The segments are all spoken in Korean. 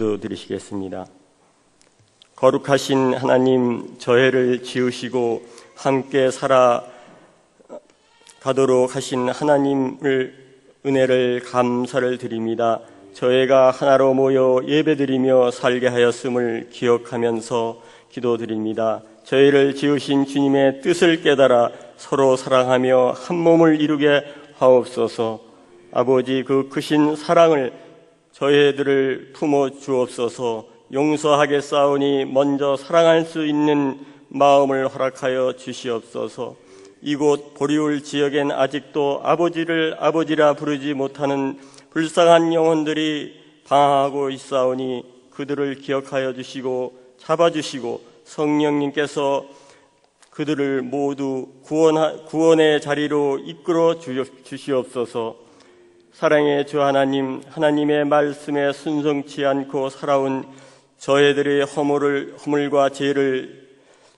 기도드리시겠습니다. 거룩하신 하나님, 저희를 지으시고 함께 살아가도록 하신 하나님을 은혜를 감사를 드립니다. 저희가 하나로 모여 예배드리며 살게 하였음을 기억하면서 기도드립니다. 저희를 지으신 주님의 뜻을 깨달아 서로 사랑하며 한 몸을 이루게 하옵소서. 아버지, 그 크신 사랑을 저희들을 품어 주옵소서. 용서하겠사오니 먼저 사랑할 수 있는 마음을 허락하여 주시옵소서. 이곳 보리울 지역엔 아직도 아버지를 아버지라 부르지 못하는 불쌍한 영혼들이 방황하고 있사오니 그들을 기억하여 주시고 잡아주시고 성령님께서 그들을 모두 구원의 자리로 이끌어 주시옵소서. 사랑의 주 하나님, 하나님의 말씀에 순종치 않고 살아온 저희들의 허물과 죄를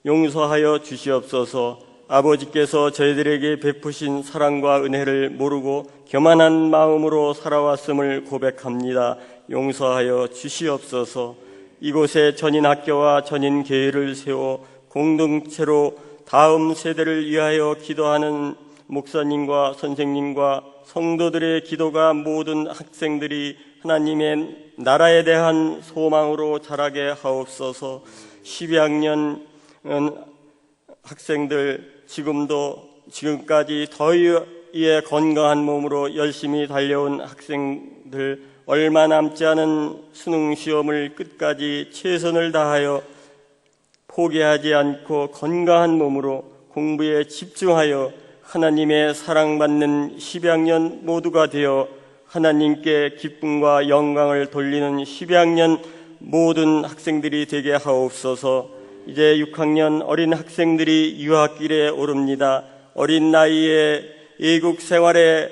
용서하여 주시옵소서. 아버지께서 저희들에게 베푸신 사랑과 은혜를 모르고 교만한 마음으로 살아왔음을 고백합니다. 용서하여 주시옵소서. 이곳에 전인학교와 전인교회를 세워 공동체로 다음 세대를 위하여 기도하는 목사님과 선생님과 성도들의 기도가 모든 학생들이 하나님의 나라에 대한 소망으로 자라게 하옵소서. 12학년 학생들 지금까지 더위에 건강한 몸으로 열심히 달려온 학생들, 얼마 남지 않은 수능 시험을 끝까지 최선을 다하여 포기하지 않고 건강한 몸으로 공부에 집중하여 하나님의 사랑받는 12학년 모두가 되어 하나님께 기쁨과 영광을 돌리는 12학년 모든 학생들이 되게 하옵소서. 이제 6학년 어린 학생들이 유학길에 오릅니다. 어린 나이에 외국 생활에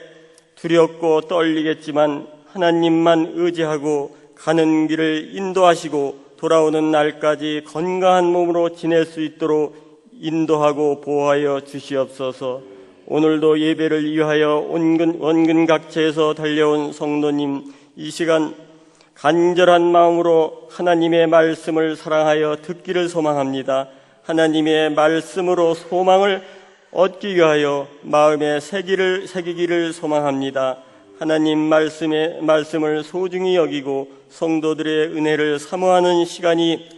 두렵고 떨리겠지만 하나님만 의지하고 가는 길을 인도하시고 돌아오는 날까지 건강한 몸으로 지낼 수 있도록 인도하고 보호하여 주시옵소서. 오늘도 예배를 위하여 원근 각처에서 달려온 성도님, 이 시간 간절한 마음으로 하나님의 말씀을 사랑하여 듣기를 소망합니다. 하나님의 말씀으로 소망을 얻기 위하여 마음에 새기기를 소망합니다. 하나님 말씀을 소중히 여기고 성도들의 은혜를 사모하는 시간이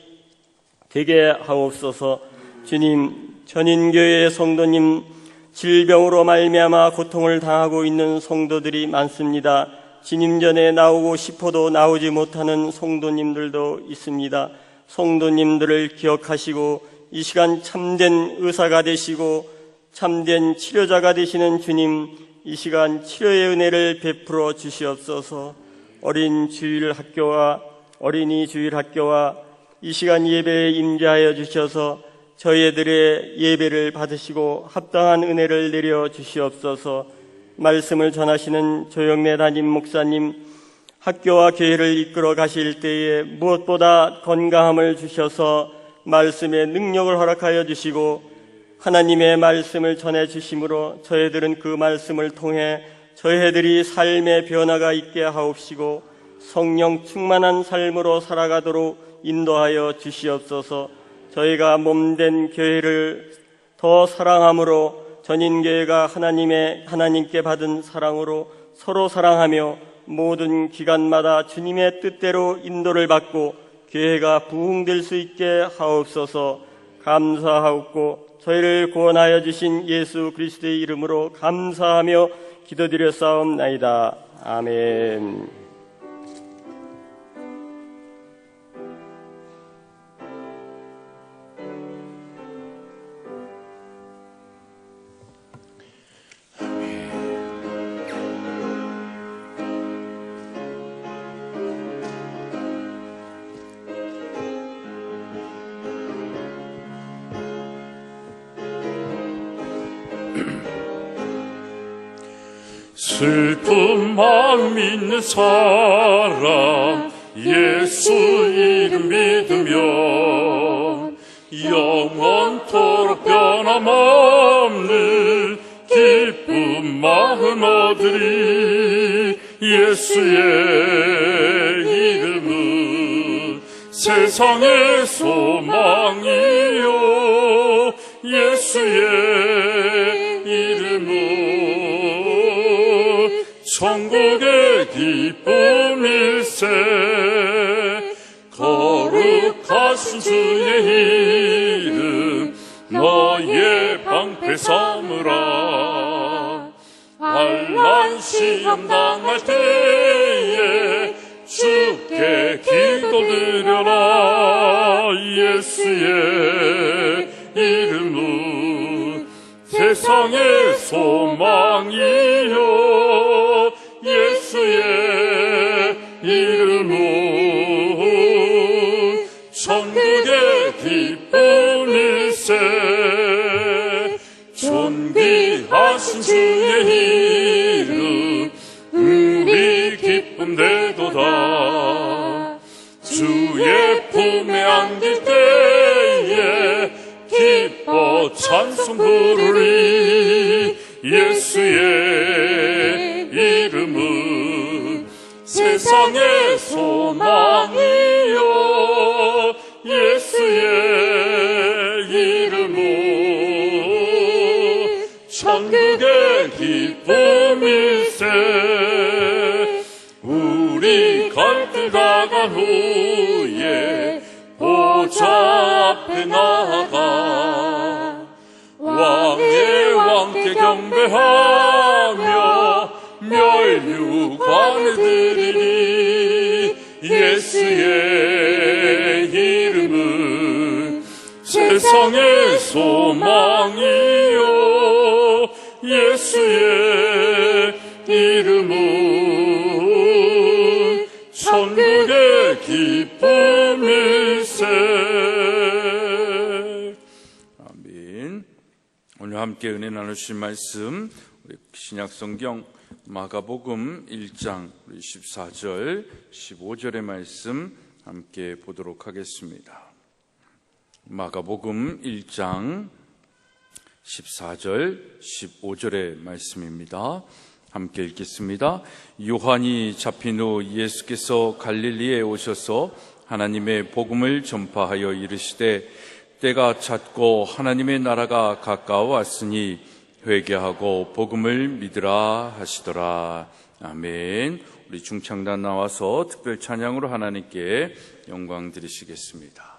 되게 하옵소서. 주님, 전인교회의 성도님, 질병으로 말미암아 고통을 당하고 있는 성도들이 많습니다. 진임 전에 나오고 싶어도 나오지 못하는 성도님들도 있습니다. 성도님들을 기억하시고 이 시간 참된 의사가 되시고 참된 치료자가 되시는 주님, 이 시간 치료의 은혜를 베풀어 주시옵소서. 어린이 주일학교와 이 시간 예배에 임재하여 주셔서 저희들의 예배를 받으시고 합당한 은혜를 내려 주시옵소서. 말씀을 전하시는 조영래 담임 목사님, 학교와 교회를 이끌어 가실 때에 무엇보다 건강함을 주셔서 말씀의 능력을 허락하여 주시고 하나님의 말씀을 전해 주심으로 저희들은 그 말씀을 통해 저희들이 삶의 변화가 있게 하옵시고 성령 충만한 삶으로 살아가도록 인도하여 주시옵소서. 저희가 몸된 교회를 더 사랑함으로 전인교회가 하나님께 받은 사랑으로 서로 사랑하며 모든 기간마다 주님의 뜻대로 인도를 받고 교회가 부흥될 수 있게 하옵소서. 감사하옵고 저희를 구원하여 주신 예수 그리스도의 이름으로 감사하며 기도드렸사옵나이다. 아멘. 슬픔만 믿는 사람 예수 이름 믿으면 영원토록 변함없는 기쁜 마음 얻으리. 예수의 이름은 세상의 소망이요 예수의 이름은 천국의 기쁨일세. 거룩하신 주의 이름 너의 방패 삼으라. 환난 시험 당할 때에 주께 기도드려라. 예수의 이름은 세상의 소망이요 예수의 이름은 천국의 기쁨일세. 존귀하신 주의 이름 우리 기쁨 되도다. 주의 품에 안길 때에 기뻐 찬송 부르리. 예수의 이름은 세상의 소망이요 예수의 이름은 천국의 기쁨일세. 우리 갈 길 다간 후에 보좌 앞에 나아가 왕의 왕께 경배하며 멸류관을 드리니. 예수의 이름은 세상의 소망이요 예수의 이름은 천국의 기쁨일세. 아멘. 오늘 함께 은혜 나누실 말씀 우리 신약성경 마가복음 1장 14절 15절의 말씀 함께 보도록 하겠습니다. 마가복음 1장 14절 15절의 말씀입니다. 함께 읽겠습니다. 요한이 잡힌 후 예수께서 갈릴리에 오셔서 하나님의 복음을 전파하여 이르시되 때가 찼고 하나님의 나라가 가까워왔으니 회개하고 복음을 믿으라 하시더라. 아멘. 우리 중창단 나와서 특별 찬양으로 하나님께 영광 드리시겠습니다.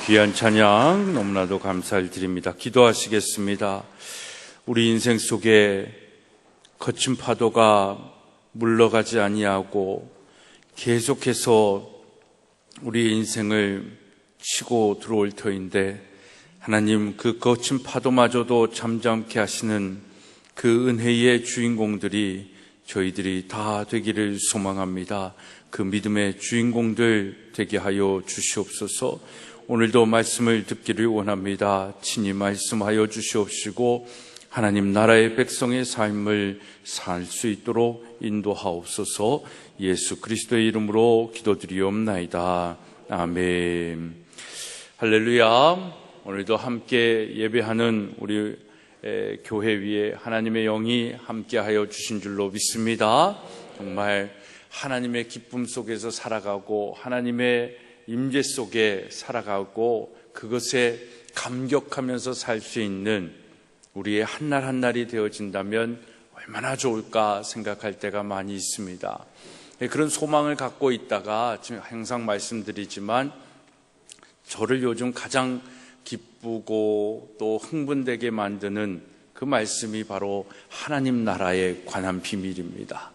귀한 찬양 너무나도 감사를 드립니다. 기도하시겠습니다. 우리 인생 속에 거친 파도가 물러가지 아니하고 계속해서 우리 인생을 치고 들어올 터인데, 하나님 그 거친 파도마저도 잠잠케 하시는 그 은혜의 주인공들이 저희들이 다 되기를 소망합니다. 그 믿음의 주인공들 되게 하여 주시옵소서. 오늘도 말씀을 듣기를 원합니다. 친히 말씀하여 주시옵시고 하나님 나라의 백성의 삶을 살 수 있도록 인도하옵소서. 예수 그리스도의 이름으로 기도드리옵나이다. 아멘. 할렐루야. 오늘도 함께 예배하는 우리 교회 위에 하나님의 영이 함께하여 주신 줄로 믿습니다. 정말 하나님의 기쁨 속에서 살아가고 하나님의 임재 속에 살아가고 그것에 감격하면서 살 수 있는 우리의 한날 한날이 되어진다면 얼마나 좋을까 생각할 때가 많이 있습니다. 그런 소망을 갖고 있다가 지금 항상 말씀드리지만 저를 요즘 가장 기쁘고 또 흥분되게 만드는 그 말씀이 바로 하나님 나라에 관한 비밀입니다.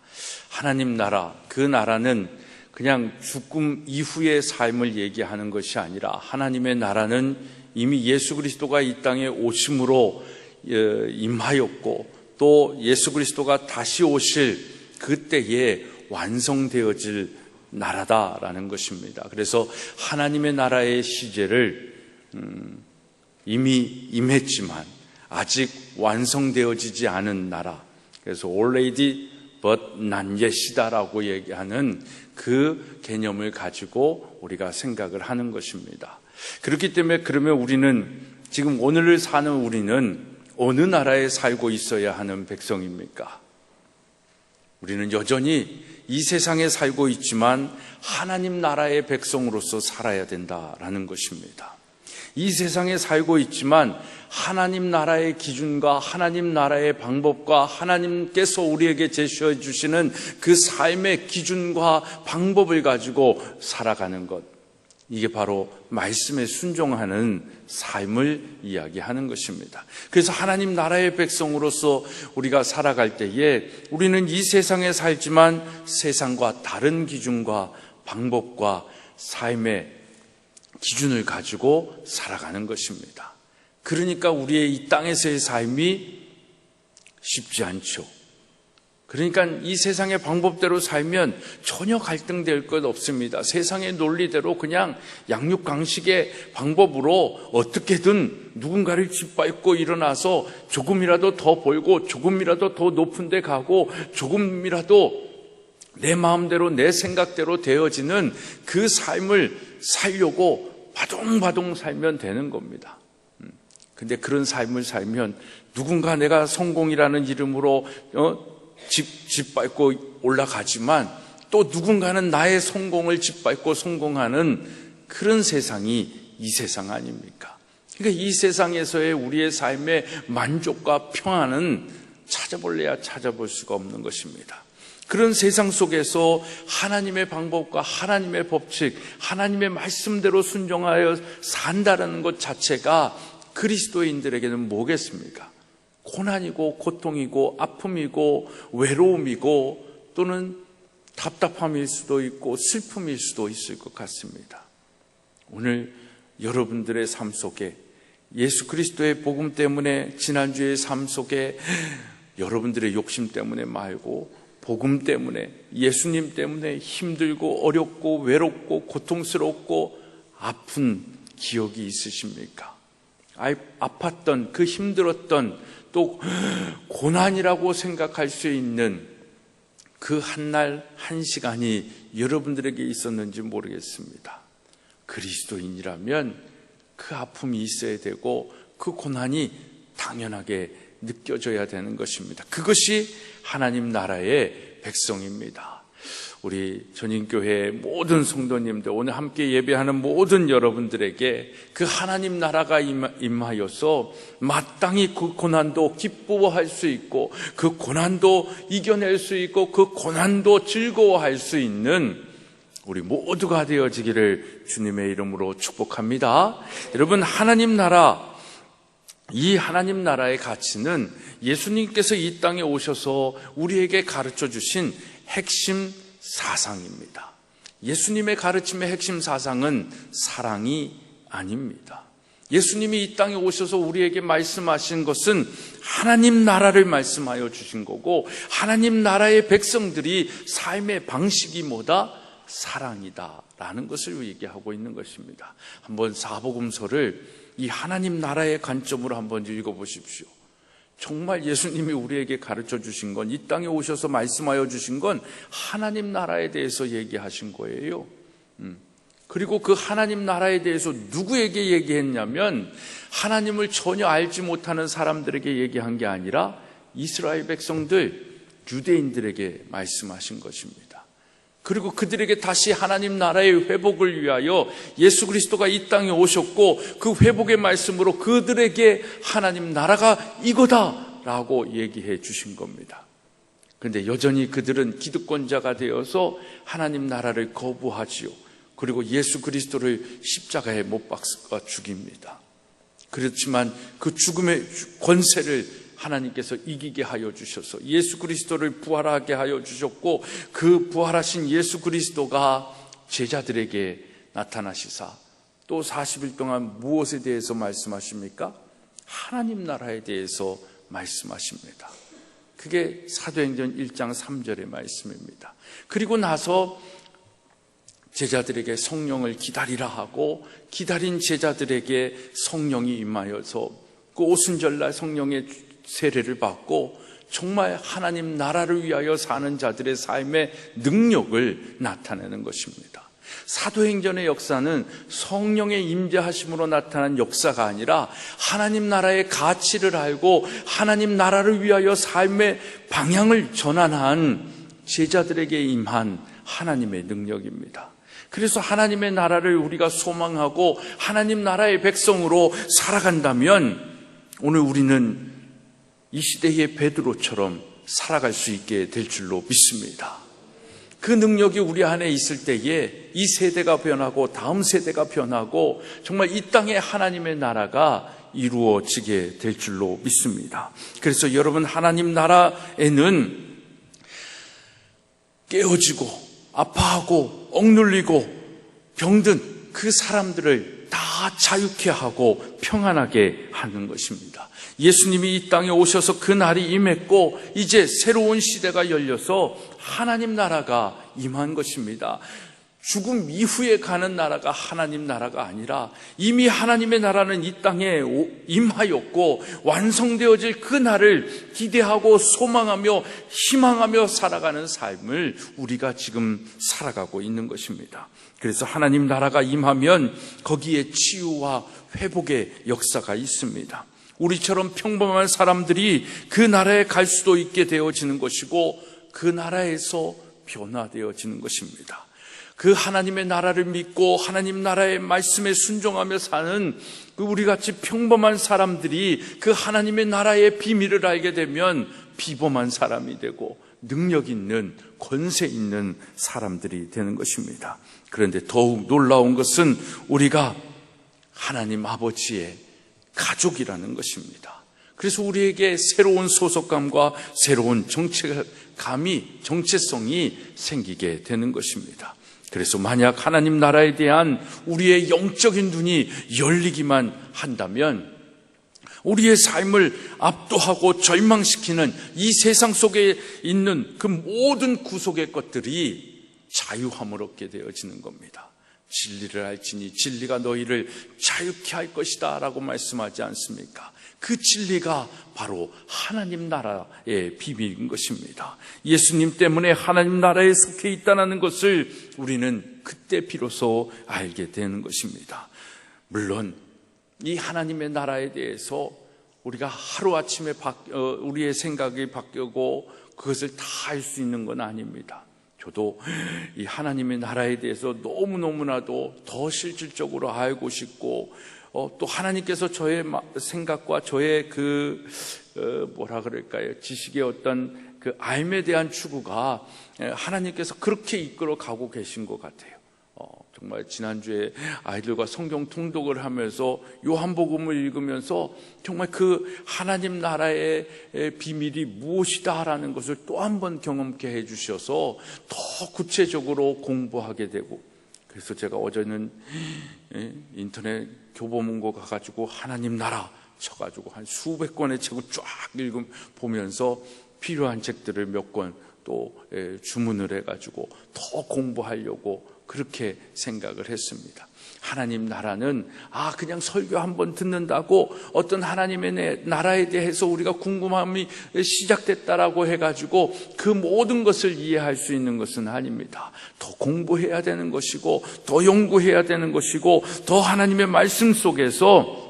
하나님 나라, 그 나라는 그냥 죽음 이후의 삶을 얘기하는 것이 아니라 하나님의 나라는 이미 예수 그리스도가 이 땅에 오심으로 임하였고 또 예수 그리스도가 다시 오실 그때에 완성되어질 나라다라는 것입니다. 그래서 하나님의 나라의 시제를 이미 임했지만 아직 완성되어지지 않은 나라, 그래서 already but not yet이다라고 얘기하는 그 개념을 가지고 우리가 생각을 하는 것입니다. 그렇기 때문에 그러면 우리는 지금 오늘을 사는 우리는 어느 나라에 살고 있어야 하는 백성입니까? 우리는 여전히 이 세상에 살고 있지만 하나님 나라의 백성으로서 살아야 된다라는 것입니다. 이 세상에 살고 있지만 하나님 나라의 기준과 하나님 나라의 방법과 하나님께서 우리에게 제시해 주시는 그 삶의 기준과 방법을 가지고 살아가는 것, 이게 바로 말씀에 순종하는 삶을 이야기하는 것입니다. 그래서 하나님 나라의 백성으로서 우리가 살아갈 때에 우리는 이 세상에 살지만 세상과 다른 기준과 방법과 삶의 기준을 가지고 살아가는 것입니다. 그러니까 우리의 이 땅에서의 삶이 쉽지 않죠. 그러니까 이 세상의 방법대로 살면 전혀 갈등될 것 없습니다. 세상의 논리대로 그냥 양육강식의 방법으로 어떻게든 누군가를 짓밟고 일어나서 조금이라도 더 벌고 조금이라도 더 높은 데 가고 조금이라도 내 마음대로 내 생각대로 되어지는 그 삶을 살려고 바동바동 살면 되는 겁니다. 근데 그런 삶을 살면 누군가 내가 성공이라는 이름으로 짓밟고 올라가지만 또 누군가는 나의 성공을 짓밟고 성공하는 그런 세상이 이 세상 아닙니까? 그러니까 이 세상에서의 우리의 삶의 만족과 평안은 찾아볼래야 찾아볼 수가 없는 것입니다. 그런 세상 속에서 하나님의 방법과 하나님의 법칙, 하나님의 말씀대로 순종하여 산다라는 것 자체가 그리스도인들에게는 뭐겠습니까? 고난이고 고통이고 아픔이고 외로움이고 또는 답답함일 수도 있고 슬픔일 수도 있을 것 같습니다. 오늘 여러분들의 삶 속에 예수 그리스도의 복음 때문에, 지난주의 삶 속에 여러분들의 욕심 때문에 말고 복음 때문에, 예수님 때문에 힘들고 어렵고 외롭고 고통스럽고 아픈 기억이 있으십니까? 아팠던, 그 힘들었던, 또 고난이라고 생각할 수 있는 그 한날 한 시간이 여러분들에게 있었는지 모르겠습니다. 그리스도인이라면 그 아픔이 있어야 되고 그 고난이 당연하게 느껴져야 되는 것입니다. 그것이 하나님 나라의 백성입니다. 우리 전인교회 모든 성도님들, 오늘 함께 예배하는 모든 여러분들에게 그 하나님 나라가 임하여서 마땅히 그 고난도 기뻐할 수 있고 그 고난도 이겨낼 수 있고 그 고난도 즐거워할 수 있는 우리 모두가 되어지기를 주님의 이름으로 축복합니다. 여러분, 하나님 나라, 이 하나님 나라의 가치는 예수님께서 이 땅에 오셔서 우리에게 가르쳐 주신 핵심 사상입니다. 예수님의 가르침의 핵심 사상은 사랑이 아닙니다. 예수님이 이 땅에 오셔서 우리에게 말씀하신 것은 하나님 나라를 말씀하여 주신 거고, 하나님 나라의 백성들이 삶의 방식이 뭐다? 사랑이다라는 것을 얘기하고 있는 것입니다. 한번 사복음서를 이 하나님 나라의 관점으로 한번 읽어보십시오. 정말 예수님이 우리에게 가르쳐 주신 건, 이 땅에 오셔서 말씀하여 주신 건 하나님 나라에 대해서 얘기하신 거예요. 그리고 그 하나님 나라에 대해서 누구에게 얘기했냐면, 하나님을 전혀 알지 못하는 사람들에게 얘기한 게 아니라 이스라엘 백성들, 유대인들에게 말씀하신 것입니다. 그리고 그들에게 다시 하나님 나라의 회복을 위하여 예수 그리스도가 이 땅에 오셨고, 그 회복의 말씀으로 그들에게 하나님 나라가 이거다라고 얘기해 주신 겁니다. 그런데 여전히 그들은 기득권자가 되어서 하나님 나라를 거부하지요. 그리고 예수 그리스도를 십자가에 못 박아 죽입니다. 그렇지만 그 죽음의 권세를 하나님께서 이기게 하여 주셔서 예수 그리스도를 부활하게 하여 주셨고, 그 부활하신 예수 그리스도가 제자들에게 나타나시사 또 40일 동안 무엇에 대해서 말씀하십니까? 하나님 나라에 대해서 말씀하십니다. 그게 사도행전 1장 3절의 말씀입니다. 그리고 나서 제자들에게 성령을 기다리라 하고, 기다린 제자들에게 성령이 임하여서 그 오순절날 성령의 세례를 받고 정말 하나님 나라를 위하여 사는 자들의 삶의 능력을 나타내는 것입니다. 사도행전의 역사는 성령의 임재하심으로 나타난 역사가 아니라 하나님 나라의 가치를 알고 하나님 나라를 위하여 삶의 방향을 전환한 제자들에게 임한 하나님의 능력입니다. 그래서 하나님의 나라를 우리가 소망하고 하나님 나라의 백성으로 살아간다면, 오늘 우리는 이 시대의 베드로처럼 살아갈 수 있게 될 줄로 믿습니다. 그 능력이 우리 안에 있을 때에 이 세대가 변하고 다음 세대가 변하고 정말 이 땅에 하나님의 나라가 이루어지게 될 줄로 믿습니다. 그래서 여러분, 하나님 나라에는 깨어지고 아파하고 억눌리고 병든 그 사람들을 다 자유케 하고 평안하게 하는 것입니다. 예수님이 이 땅에 오셔서 그 날이 임했고, 이제 새로운 시대가 열려서 하나님 나라가 임한 것입니다. 죽음 이후에 가는 나라가 하나님 나라가 아니라 이미 하나님의 나라는 이 땅에 임하였고, 완성되어질 그 날을 기대하고 소망하며 희망하며 살아가는 삶을 우리가 지금 살아가고 있는 것입니다. 그래서 하나님 나라가 임하면 거기에 치유와 회복의 역사가 있습니다. 우리처럼 평범한 사람들이 그 나라에 갈 수도 있게 되어지는 것이고, 그 나라에서 변화되어지는 것입니다. 그 하나님의 나라를 믿고 하나님 나라의 말씀에 순종하며 사는 그 우리같이 평범한 사람들이 그 하나님의 나라의 비밀을 알게 되면 비범한 사람이 되고 능력 있는, 권세 있는 사람들이 되는 것입니다. 그런데 더욱 놀라운 것은 우리가 하나님 아버지의 가족이라는 것입니다. 그래서 우리에게 새로운 소속감과 새로운 정체성이 생기게 되는 것입니다. 그래서 만약 하나님 나라에 대한 우리의 영적인 눈이 열리기만 한다면, 우리의 삶을 압도하고 절망시키는 이 세상 속에 있는 그 모든 구속의 것들이 자유함을 얻게 되어지는 겁니다. 진리를 알지니 진리가 너희를 자유케 할 것이다 라고 말씀하지 않습니까? 그 진리가 바로 하나님 나라의 비밀인 것입니다. 예수님 때문에 하나님 나라에 속해 있다는 것을 우리는 그때 비로소 알게 되는 것입니다. 물론 이 하나님의 나라에 대해서 우리가 하루아침에 우리의 생각이 바뀌고 그것을 다 알 수 있는 건 아닙니다. 저도 이 하나님의 나라에 대해서 너무너무나도 더 실질적으로 알고 싶고, 또 하나님께서 저의 생각과 저의 지식의 어떤 그 알에 대한 추구가 하나님께서 그렇게 이끌어 가고 계신 것 같아요. 정말 지난주에 아이들과 성경 통독을 하면서 요한복음을 읽으면서 정말 그 하나님 나라의 비밀이 무엇이다라는 것을 또 한 번 경험케 해주셔서 더 구체적으로 공부하게 되고, 그래서 제가 어제는 인터넷 교보문고 가가지고 하나님 나라 쳐가지고 한 수백 권의 책을 쫙 보면서 필요한 책들을 몇 권 또 주문을 해가지고 더 공부하려고 그렇게 생각을 했습니다. 하나님 나라는 그냥 설교 한번 듣는다고 어떤 하나님의 나라에 대해서 우리가 궁금함이 시작됐다라고 해가지고 그 모든 것을 이해할 수 있는 것은 아닙니다. 더 공부해야 되는 것이고, 더 연구해야 되는 것이고, 더 하나님의 말씀 속에서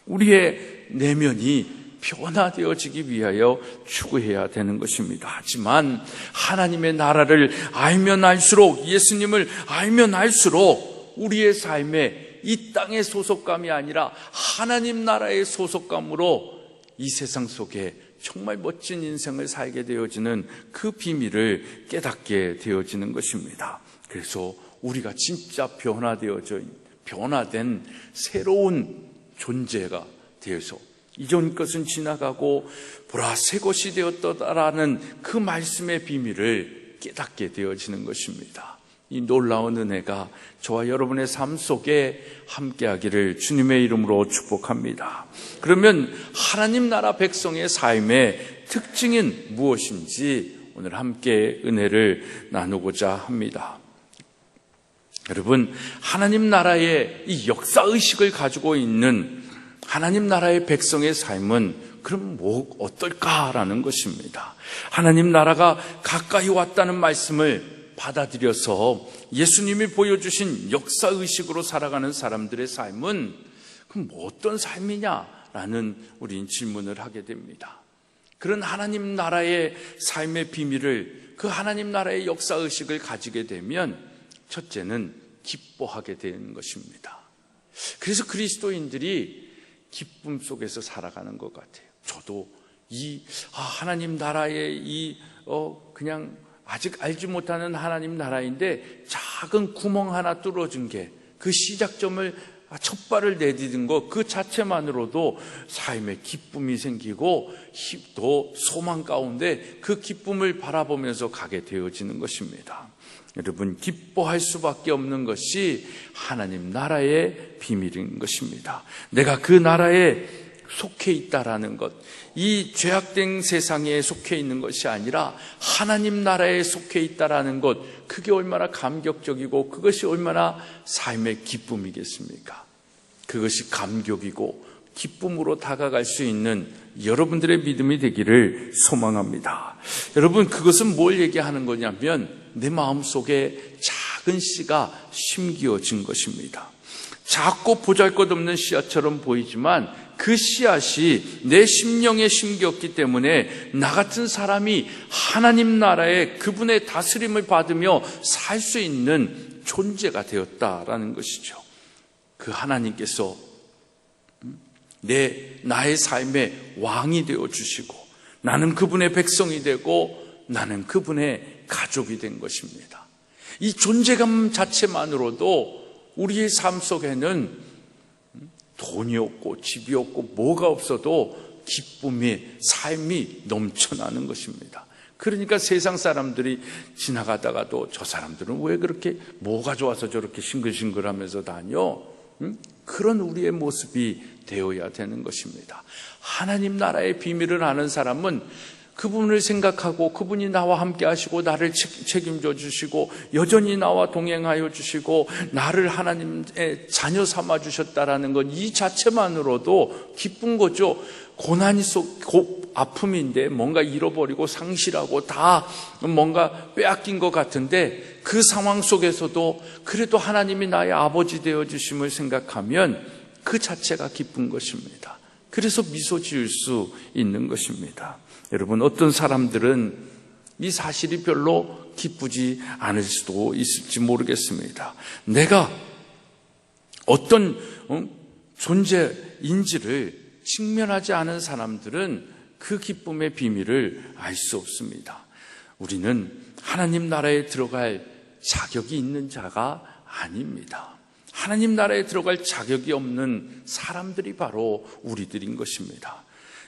우리의 내면이 변화되어지기 위하여 추구해야 되는 것입니다. 하지만 하나님의 나라를 알면 알수록, 예수님을 알면 알수록 우리의 삶에 이 땅의 소속감이 아니라 하나님 나라의 소속감으로 이 세상 속에 정말 멋진 인생을 살게 되어지는 그 비밀을 깨닫게 되어지는 것입니다. 그래서 우리가 진짜 변화된 새로운 존재가 되어서 이전 것은 지나가고 보라 새 것이 되었다라는 그 말씀의 비밀을 깨닫게 되어지는 것입니다. 이 놀라운 은혜가 저와 여러분의 삶 속에 함께하기를 주님의 이름으로 축복합니다. 그러면 하나님 나라 백성의 삶의 특징은 무엇인지 오늘 함께 은혜를 나누고자 합니다. 여러분, 하나님 나라의 이 역사의식을 가지고 있는 하나님 나라의 백성의 삶은 그럼 어떨까라는 것입니다. 하나님 나라가 가까이 왔다는 말씀을 받아들여서 예수님이 보여주신 역사의식으로 살아가는 사람들의 삶은 그럼 어떤 삶이냐라는 우리는 질문을 하게 됩니다. 그런 하나님 나라의 삶의 비밀을, 그 하나님 나라의 역사의식을 가지게 되면 첫째는 기뻐하게 되는 것입니다. 그래서 그리스도인들이 기쁨 속에서 살아가는 것 같아요. 저도 하나님 나라의 그냥 아직 알지 못하는 하나님 나라인데 작은 구멍 하나 뚫어준 게 그 시작점을 첫 발을 내디딘 것 그 자체만으로도 삶에 기쁨이 생기고 또 소망 가운데 그 기쁨을 바라보면서 가게 되어지는 것입니다. 여러분, 기뻐할 수밖에 없는 것이 하나님 나라의 비밀인 것입니다. 내가 그 나라에 속해 있다라는 것, 이 죄악된 세상에 속해 있는 것이 아니라 하나님 나라에 속해 있다라는 것, 그게 얼마나 감격적이고 그것이 얼마나 삶의 기쁨이겠습니까? 그것이 감격이고 기쁨으로 다가갈 수 있는 여러분들의 믿음이 되기를 소망합니다. 여러분, 그것은 뭘 얘기하는 거냐면 내 마음속에 작은 씨가 심기어진 것입니다. 작고 보잘것없는 씨앗처럼 보이지만 그 씨앗이 내 심령에 심겼기 때문에 나 같은 사람이 하나님 나라에 그분의 다스림을 받으며 살 수 있는 존재가 되었다라는 것이죠. 그 하나님께서 나의 삶의 왕이 되어주시고 나는 그분의 백성이 되고 나는 그분의 가족이 된 것입니다. 이 존재감 자체만으로도 우리의 삶 속에는 돈이 없고 집이 없고 뭐가 없어도 기쁨의 삶이 넘쳐나는 것입니다. 그러니까 세상 사람들이 지나가다가도 저 사람들은 왜 그렇게 뭐가 좋아서 저렇게 싱글싱글하면서 다녀? 그런 우리의 모습이 되어야 되는 것입니다. 하나님 나라의 비밀을 아는 사람은 그분을 생각하고 그분이 나와 함께 하시고 나를 책임져 주시고 여전히 나와 동행하여 주시고 나를 하나님의 자녀 삼아 주셨다라는 것, 이 자체만으로도 기쁜 거죠. 고난이 아픔인데 뭔가 잃어버리고 상실하고 다 뭔가 빼앗긴 것 같은데 그 상황 속에서도 그래도 하나님이 나의 아버지 되어주심을 생각하면 그 자체가 기쁜 것입니다. 그래서 미소 지을 수 있는 것입니다. 여러분, 어떤 사람들은 이 사실이 별로 기쁘지 않을 수도 있을지 모르겠습니다. 내가 어떤 존재인지를 직면하지 않은 사람들은 그 기쁨의 비밀을 알 수 없습니다. 우리는 하나님 나라에 들어갈 자격이 있는 자가 아닙니다. 하나님 나라에 들어갈 자격이 없는 사람들이 바로 우리들인 것입니다.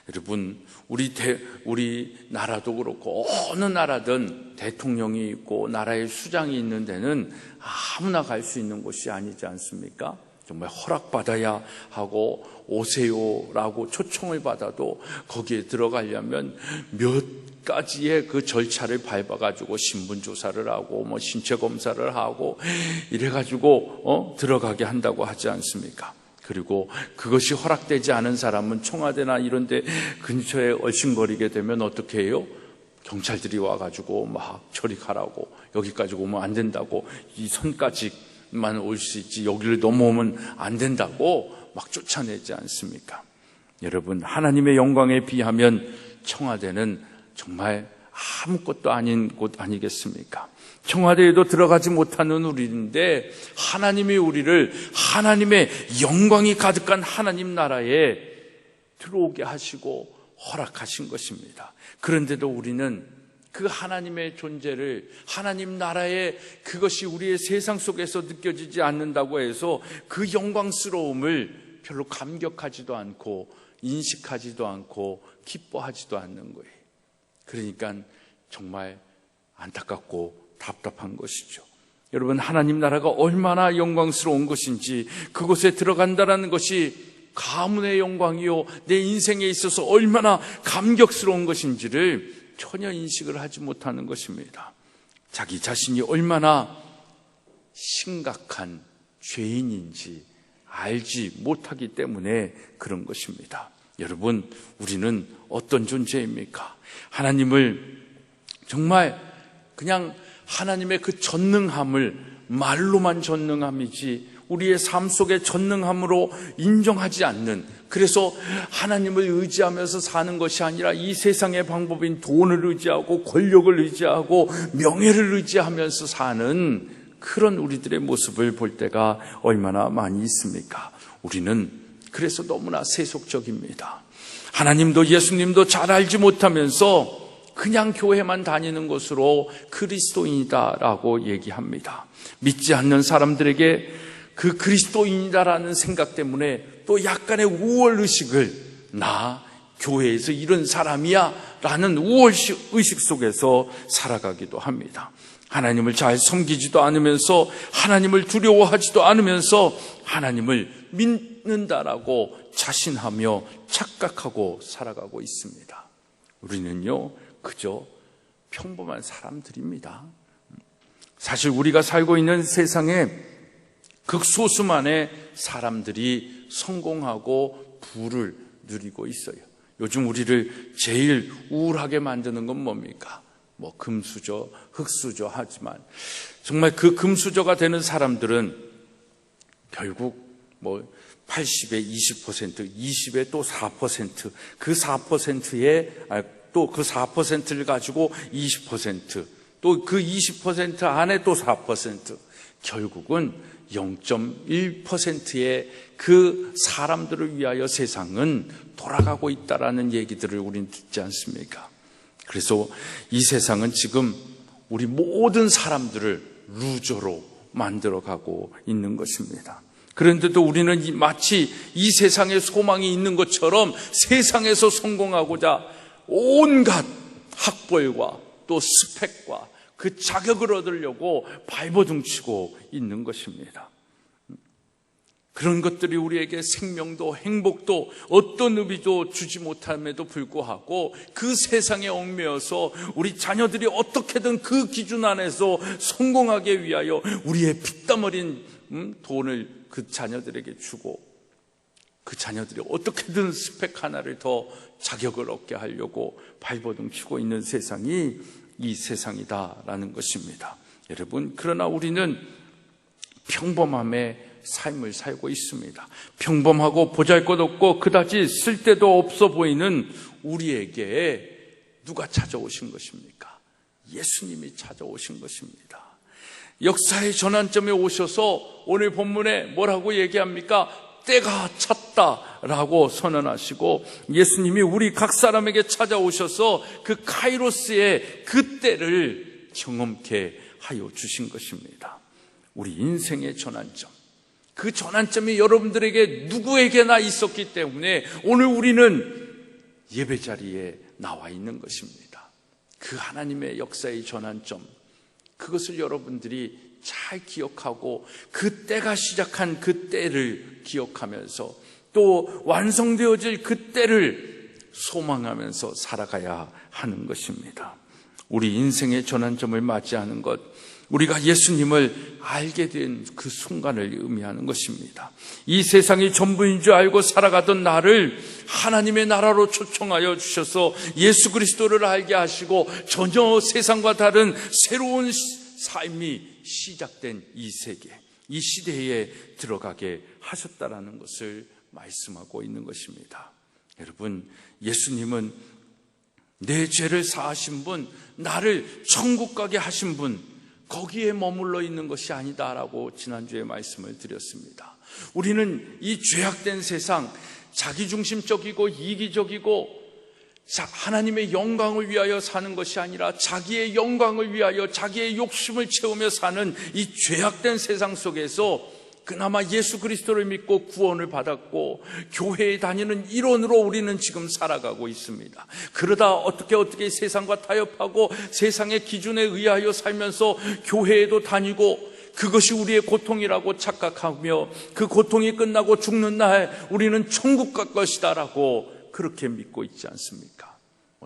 여러분, 우리 나라도 그렇고 어느 나라든 대통령이 있고 나라의 수장이 있는 데는 아무나 갈 수 있는 곳이 아니지 않습니까? 정말 허락받아야 하고 오세요라고 초청을 받아도 거기에 들어가려면 몇 가지의 그 절차를 밟아가지고 신분조사를 하고 뭐 신체검사를 하고 이래가지고 들어가게 한다고 하지 않습니까? 그리고 그것이 허락되지 않은 사람은 청와대나 이런 데 근처에 얼씬거리게 되면 어떻게 해요? 경찰들이 와가지고 막 저리 가라고, 여기까지 오면 안 된다고, 이 선까지만 올 수 있지 여기를 넘어오면 안 된다고 막 쫓아내지 않습니까? 여러분, 하나님의 영광에 비하면 청와대는 정말 아무것도 아닌 곳 아니겠습니까? 청와대에도 들어가지 못하는 우리인데 하나님이 우리를 하나님의 영광이 가득한 하나님 나라에 들어오게 하시고 허락하신 것입니다. 그런데도 우리는 그 하나님의 존재를, 하나님 나라의 그것이 우리의 세상 속에서 느껴지지 않는다고 해서 그 영광스러움을 별로 감격하지도 않고 인식하지도 않고 기뻐하지도 않는 거예요. 그러니까 정말 안타깝고 답답한 것이죠. 여러분, 하나님 나라가 얼마나 영광스러운 것인지, 그곳에 들어간다는 것이 가문의 영광이요 내 인생에 있어서 얼마나 감격스러운 것인지를 전혀 인식을 하지 못하는 것입니다. 자기 자신이 얼마나 심각한 죄인인지 알지 못하기 때문에 그런 것입니다. 여러분, 우리는 어떤 존재입니까? 하나님을 정말 그냥 하나님의 그 전능함을 말로만 전능함이지 우리의 삶 속의 전능함으로 인정하지 않는, 그래서 하나님을 의지하면서 사는 것이 아니라 이 세상의 방법인 돈을 의지하고 권력을 의지하고 명예를 의지하면서 사는 그런 우리들의 모습을 볼 때가 얼마나 많이 있습니까? 우리는 그래서 너무나 세속적입니다. 하나님도 예수님도 잘 알지 못하면서 그냥 교회만 다니는 것으로 그리스도인이다라고 얘기합니다. 믿지 않는 사람들에게 그 그리스도인이다라는 생각 때문에 또 약간의 우월의식을, 나 교회에서 이런 사람이야 라는 우월의식 속에서 살아가기도 합니다. 하나님을 잘 섬기지도 않으면서, 하나님을 두려워하지도 않으면서 하나님을 믿는다라고 자신하며 착각하고 살아가고 있습니다. 우리는요 그저 평범한 사람들입니다. 사실 우리가 살고 있는 세상에 극소수만의 사람들이 성공하고 부를 누리고 있어요. 요즘 우리를 제일 우울하게 만드는 건 뭡니까? 뭐 금수저, 흙수저 하지만 정말 그 금수저가 되는 사람들은 결국 뭐 80에 20%, 20에 또 4%, 그 4%에 또 그 4%를 가지고 20%, 또 그 20% 안에 또 4%, 결국은 0.1%의 그 사람들을 위하여 세상은 돌아가고 있다라는 얘기들을 우리는 듣지 않습니까? 그래서 이 세상은 지금 우리 모든 사람들을 루저로 만들어가고 있는 것입니다. 그런데도 우리는 마치 이 세상에 소망이 있는 것처럼 세상에서 성공하고자 온갖 학벌과 또 스펙과 그 자격을 얻으려고 발버둥치고 있는 것입니다. 그런 것들이 우리에게 생명도 행복도 어떤 의미도 주지 못함에도 불구하고 그 세상에 얽매여서 우리 자녀들이 어떻게든 그 기준 안에서 성공하기 위하여 우리의 피땀 어린 돈을 그 자녀들에게 주고, 그 자녀들이 어떻게든 스펙 하나를 더 자격을 얻게 하려고 발버둥치고 있는 세상이 이 세상이다라는 것입니다. 여러분, 그러나 우리는 평범함의 삶을 살고 있습니다. 평범하고 보잘것없고 그다지 쓸데도 없어 보이는 우리에게 누가 찾아오신 것입니까? 예수님이 찾아오신 것입니다. 역사의 전환점에 오셔서 오늘 본문에 뭐라고 얘기합니까? 때가 찼다라고 선언하시고, 예수님이 우리 각 사람에게 찾아오셔서 그 카이로스의 그 때를 경험케 하여 주신 것입니다. 우리 인생의 전환점, 그 전환점이 여러분들에게 누구에게나 있었기 때문에 오늘 우리는 예배 자리에 나와 있는 것입니다. 그 하나님의 역사의 전환점, 그것을 여러분들이 잘 기억하고 그 때가 시작한 그 때를 기억하면서 또 완성되어질 그 때를 소망하면서 살아가야 하는 것입니다. 우리 인생의 전환점을 맞이하는 것, 우리가 예수님을 알게 된 그 순간을 의미하는 것입니다. 이 세상이 전부인 줄 알고 살아가던 나를 하나님의 나라로 초청하여 주셔서 예수 그리스도를 알게 하시고 전혀 세상과 다른 새로운 삶이 시작된 이 세계, 이 시대에 들어가게 하셨다라는 것을 말씀하고 있는 것입니다. 여러분, 예수님은 내 죄를 사하신 분, 나를 천국 가게 하신 분, 거기에 머물러 있는 것이 아니다라고 지난주에 말씀을 드렸습니다. 우리는 이 죄악된 세상, 자기중심적이고 이기적이고 하나님의 영광을 위하여 사는 것이 아니라 자기의 영광을 위하여 자기의 욕심을 채우며 사는 이 죄악된 세상 속에서 그나마 예수 그리스도를 믿고 구원을 받았고 교회에 다니는 일원으로 우리는 지금 살아가고 있습니다. 그러다 어떻게 세상과 타협하고 세상의 기준에 의하여 살면서 교회에도 다니고 그것이 우리의 고통이라고 착각하며 그 고통이 끝나고 죽는 날 우리는 천국 갈 것이다라고 그렇게 믿고 있지 않습니까?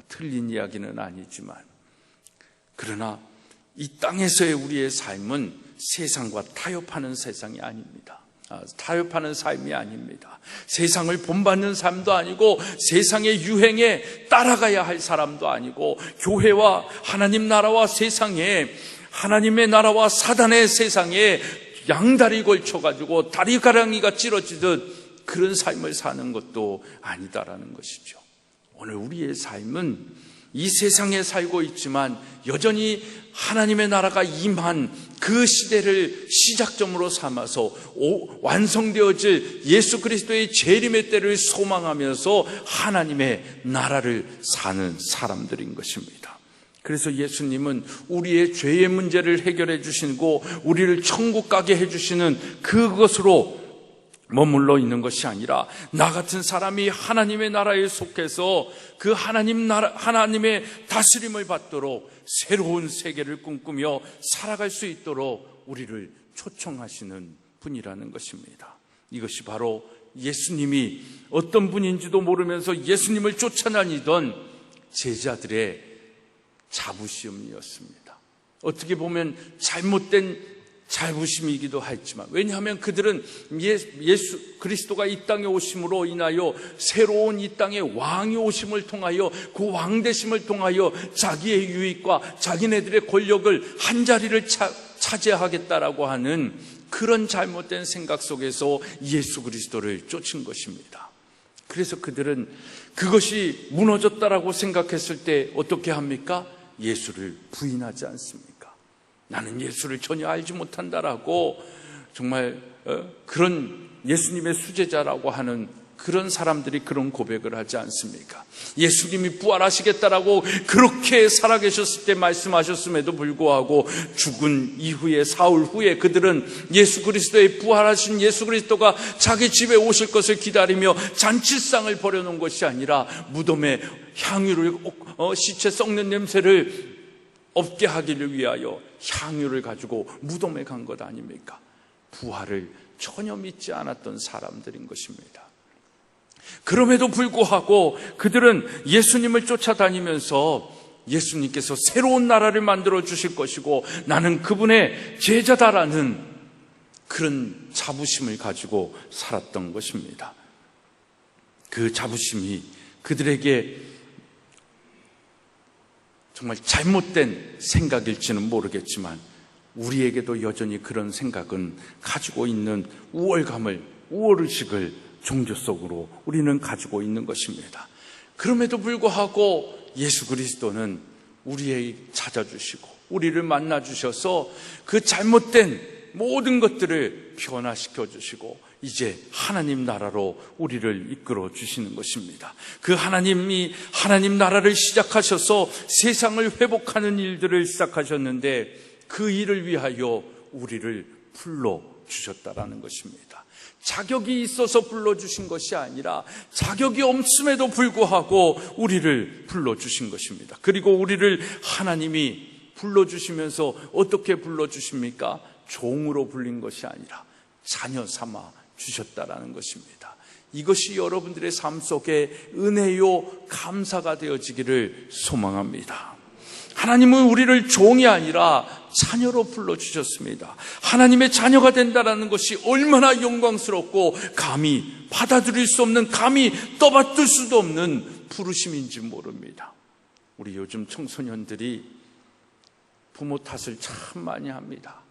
틀린 이야기는 아니지만, 그러나 이 땅에서의 우리의 삶은 세상과 타협하는 세상이 아닙니다. 타협하는 삶이 아닙니다. 세상을 본받는 삶도 아니고 세상의 유행에 따라가야 할 사람도 아니고 교회와 하나님 나라와 세상에, 하나님의 나라와 사단의 세상에 양다리 걸쳐가지고 다리 가랑이가 찌러지듯 그런 삶을 사는 것도 아니다라는 것이죠. 오늘 우리의 삶은 이 세상에 살고 있지만 여전히 하나님의 나라가 임한 그 시대를 시작점으로 삼아서 완성되어질 예수 그리스도의 재림의 때를 소망하면서 하나님의 나라를 사는 사람들인 것입니다. 그래서 예수님은 우리의 죄의 문제를 해결해 주시고 우리를 천국 가게 해주시는 그것으로 머물러 있는 것이 아니라 나 같은 사람이 하나님의 나라에 속해서 그 하나님의 다스림을 받도록 새로운 세계를 꿈꾸며 살아갈 수 있도록 우리를 초청하시는 분이라는 것입니다. 이것이 바로 예수님이 어떤 분인지도 모르면서 예수님을 쫓아다니던 제자들의 자부심이었습니다. 어떻게 보면 잘못된 자부심이기도 했지만, 왜냐하면 그들은 예수 그리스도가 이 땅에 오심으로 인하여 새로운 이 땅의 왕이 오심을 통하여 그 왕되심을 통하여 자기의 유익과 자기네들의 권력을 한 자리를 차지하겠다라고 하는 그런 잘못된 생각 속에서 예수 그리스도를 쫓은 것입니다. 그래서 그들은 그것이 무너졌다라고 생각했을 때 어떻게 합니까? 예수를 부인하지 않습니까? 나는 예수를 전혀 알지 못한다라고 정말 그런 예수님의 수제자라고 하는 그런 사람들이 그런 고백을 하지 않습니까? 예수님이 부활하시겠다라고 그렇게 살아계셨을 때 말씀하셨음에도 불구하고 죽은 이후에 사흘 후에 그들은 예수 그리스도의 부활하신 예수 그리스도가 자기 집에 오실 것을 기다리며 잔치상을 벌여놓은 것이 아니라 무덤에 향유를 시체 썩는 냄새를 없게 하기를 위하여 향유를 가지고 무덤에 간 것 아닙니까? 부활을 전혀 믿지 않았던 사람들인 것입니다. 그럼에도 불구하고 그들은 예수님을 쫓아다니면서 예수님께서 새로운 나라를 만들어 주실 것이고 나는 그분의 제자다라는 그런 자부심을 가지고 살았던 것입니다. 그 자부심이 그들에게 정말 잘못된 생각일지는 모르겠지만 우리에게도 여전히 그런 생각은 가지고 있는 우월의식을 종교 속으로 우리는 가지고 있는 것입니다. 그럼에도 불구하고 예수 그리스도는 우리에게 찾아주시고 우리를 만나주셔서 그 잘못된 모든 것들을 변화시켜 주시고 이제 하나님 나라로 우리를 이끌어 주시는 것입니다. 그 하나님이 하나님 나라를 시작하셔서 세상을 회복하는 일들을 시작하셨는데 그 일을 위하여 우리를 불러주셨다라는 것입니다. 자격이 있어서 불러주신 것이 아니라 자격이 없음에도 불구하고 우리를 불러주신 것입니다. 그리고 우리를 하나님이 불러주시면서 어떻게 불러주십니까? 종으로 불린 것이 아니라 자녀 삼아 주셨다라는 것입니다. 이것이 여러분들의 삶 속에 은혜요 감사가 되어지기를 소망합니다. 하나님은 우리를 종이 아니라 자녀로 불러주셨습니다. 하나님의 자녀가 된다는 것이 얼마나 영광스럽고 감히 받아들일 수 없는, 감히 떠받들 수도 없는 부르심인지 모릅니다. 우리 요즘 청소년들이 부모 탓을 참 많이 합니다.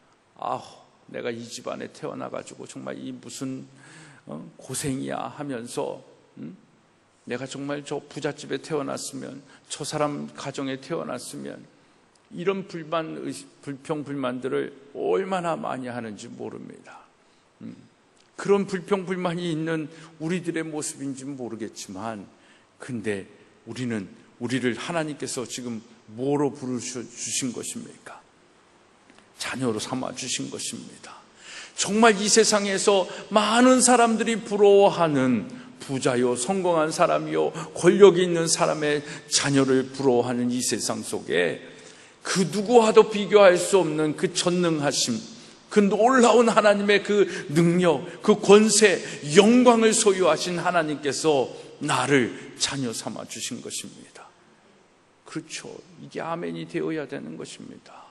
내가 이 집안에 태어나가지고 정말 이 무슨 고생이야 하면서 내가 정말 저 부잣집에 태어났으면, 저 사람 가정에 태어났으면, 이런 불평, 불만들을 얼마나 많이 하는지 모릅니다. 그런 불평, 불만이 있는 우리들의 모습인지 모르겠지만, 근데 우리를 하나님께서 지금 뭐로 부르셔주신 것입니까? 자녀로 삼아주신 것입니다. 정말 이 세상에서 많은 사람들이 부러워하는 부자요, 성공한 사람이요, 권력이 있는 사람의 자녀를 부러워하는 이 세상 속에 그 누구와도 비교할 수 없는 그 전능하심, 그 놀라운 하나님의 그 능력, 그 권세, 영광을 소유하신 하나님께서 나를 자녀 삼아 주신 것입니다. 그렇죠. 이게 아멘이 되어야 되는 것입니다.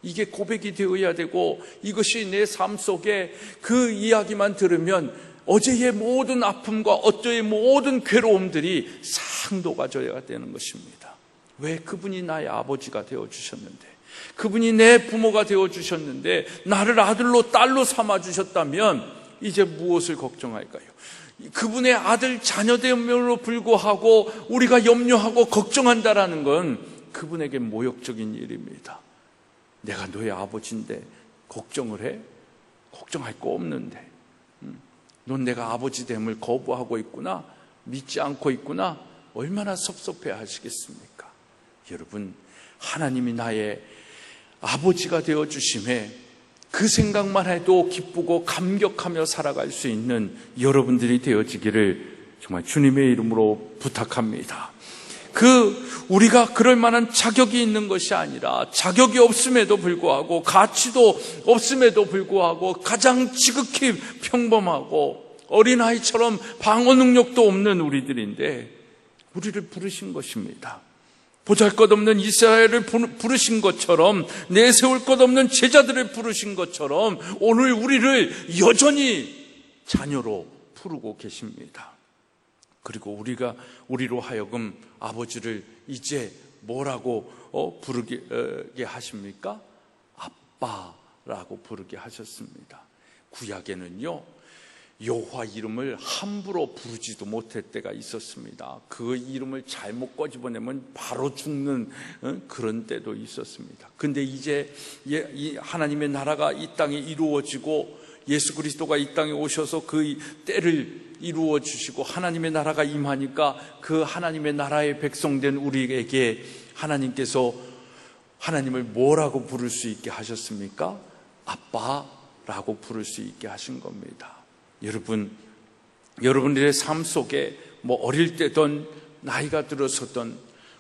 이게 고백이 되어야 되고, 이것이 내 삶 속에 그 이야기만 들으면 어제의 모든 아픔과 어제의 모든 괴로움들이 싹 녹아져야 되는 것입니다. 왜? 그분이 나의 아버지가 되어주셨는데, 그분이 내 부모가 되어주셨는데, 나를 아들로 딸로 삼아주셨다면 이제 무엇을 걱정할까요? 그분의 아들 자녀됨으로 불구하고 우리가 염려하고 걱정한다라는 건 그분에게 모욕적인 일입니다. 내가 너의 아버지인데 걱정을 해? 걱정할 거 없는데. 넌 내가 아버지 됨을 거부하고 있구나, 믿지 않고 있구나, 얼마나 섭섭해 하시겠습니까? 여러분, 하나님이 나의 아버지가 되어주심에 그 생각만 해도 기쁘고 감격하며 살아갈 수 있는 여러분들이 되어지기를 정말 주님의 이름으로 부탁합니다. 우리가 그럴 만한 자격이 있는 것이 아니라, 자격이 없음에도 불구하고, 가치도 없음에도 불구하고, 가장 지극히 평범하고 어린아이처럼 방어 능력도 없는 우리들인데 우리를 부르신 것입니다. 보잘것없는 이스라엘을 부르신 것처럼, 내세울 것 없는 제자들을 부르신 것처럼 오늘 우리를 여전히 자녀로 부르고 계십니다. 그리고 우리로 하여금 아버지를 이제 뭐라고 부르게 하십니까? 아빠라고 부르게 하셨습니다. 구약에는요, 여호와 이름을 함부로 부르지도 못할 때가 있었습니다. 그 이름을 잘못 꺼집어내면 바로 죽는 그런 때도 있었습니다. 근데 이제 이 하나님의 나라가 이 땅에 이루어지고 예수 그리스도가 이 땅에 오셔서 그 때를 이루어 주시고 하나님의 나라가 임하니까, 그 하나님의 나라의 백성된 우리에게 하나님께서 하나님을 뭐라고 부를 수 있게 하셨습니까? 아빠라고 부를 수 있게 하신 겁니다. 여러분들의 삶 속에 어릴 때든 나이가 들어서든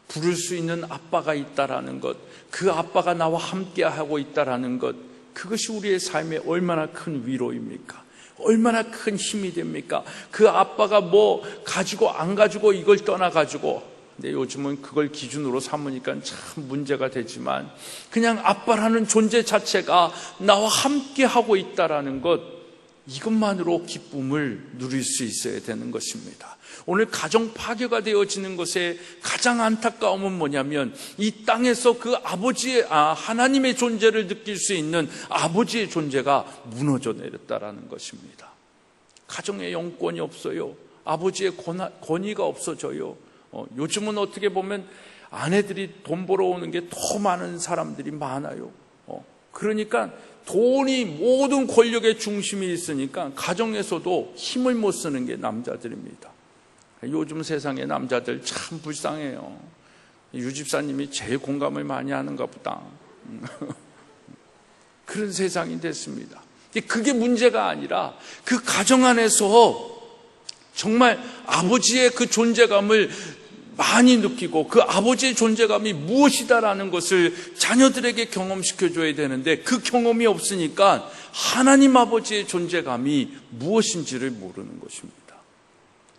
부를 수 있는 아빠가 있다라는 것, 그 아빠가 나와 함께 하고 있다라는 것, 그것이 우리의 삶에 얼마나 큰 위로입니까? 얼마나 큰 힘이 됩니까? 그 아빠가 가지고 안 가지고 이걸 떠나가지고, 근데 요즘은 그걸 기준으로 삼으니까 참 문제가 되지만, 그냥 아빠라는 존재 자체가 나와 함께 하고 있다라는 것, 이것만으로 기쁨을 누릴 수 있어야 되는 것입니다. 오늘 가정 파괴가 되어지는 것의 가장 안타까움은 뭐냐면, 이 땅에서 그 하나님의 존재를 느낄 수 있는 아버지의 존재가 무너져 내렸다라는 것입니다. 가정에 영권이 없어요. 아버지의 권위가 없어져요. 요즘은 어떻게 보면 아내들이 돈 벌어오는 게 더 많은 사람들이 많아요. 그러니까 돈이 모든 권력의 중심이 있으니까 가정에서도 힘을 못 쓰는 게 남자들입니다. 요즘 세상의 남자들 참 불쌍해요. 유 집사님이 제일 공감을 많이 하는가 보다. 그런 세상이 됐습니다. 그게 문제가 아니라 그 가정 안에서 정말 아버지의 그 존재감을 많이 느끼고 그 아버지의 존재감이 무엇이다라는 것을 자녀들에게 경험시켜줘야 되는데 그 경험이 없으니까 하나님 아버지의 존재감이 무엇인지를 모르는 것입니다.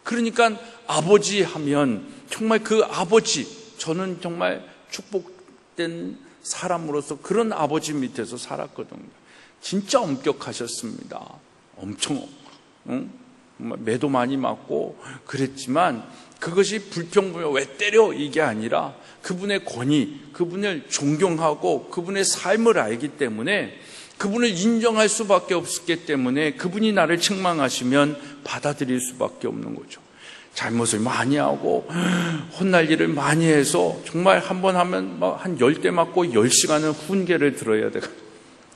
그러니까 아버지 하면 정말 그 아버지, 저는 정말 축복된 사람으로서 그런 아버지 밑에서 살았거든요. 진짜 엄격하셨습니다. 엄청 매도 많이 맞고 그랬지만 그것이 불평불만 왜 때려 이게 아니라 그분의 권위, 그분을 존경하고 그분의 삶을 알기 때문에 그분을 인정할 수밖에 없었기 때문에 그분이 나를 책망하시면 받아들일 수밖에 없는 거죠. 잘못을 많이 하고 혼날 일을 많이 해서 정말 한 번 하면 한 10대 맞고 10시간은 훈계를 들어야 돼요.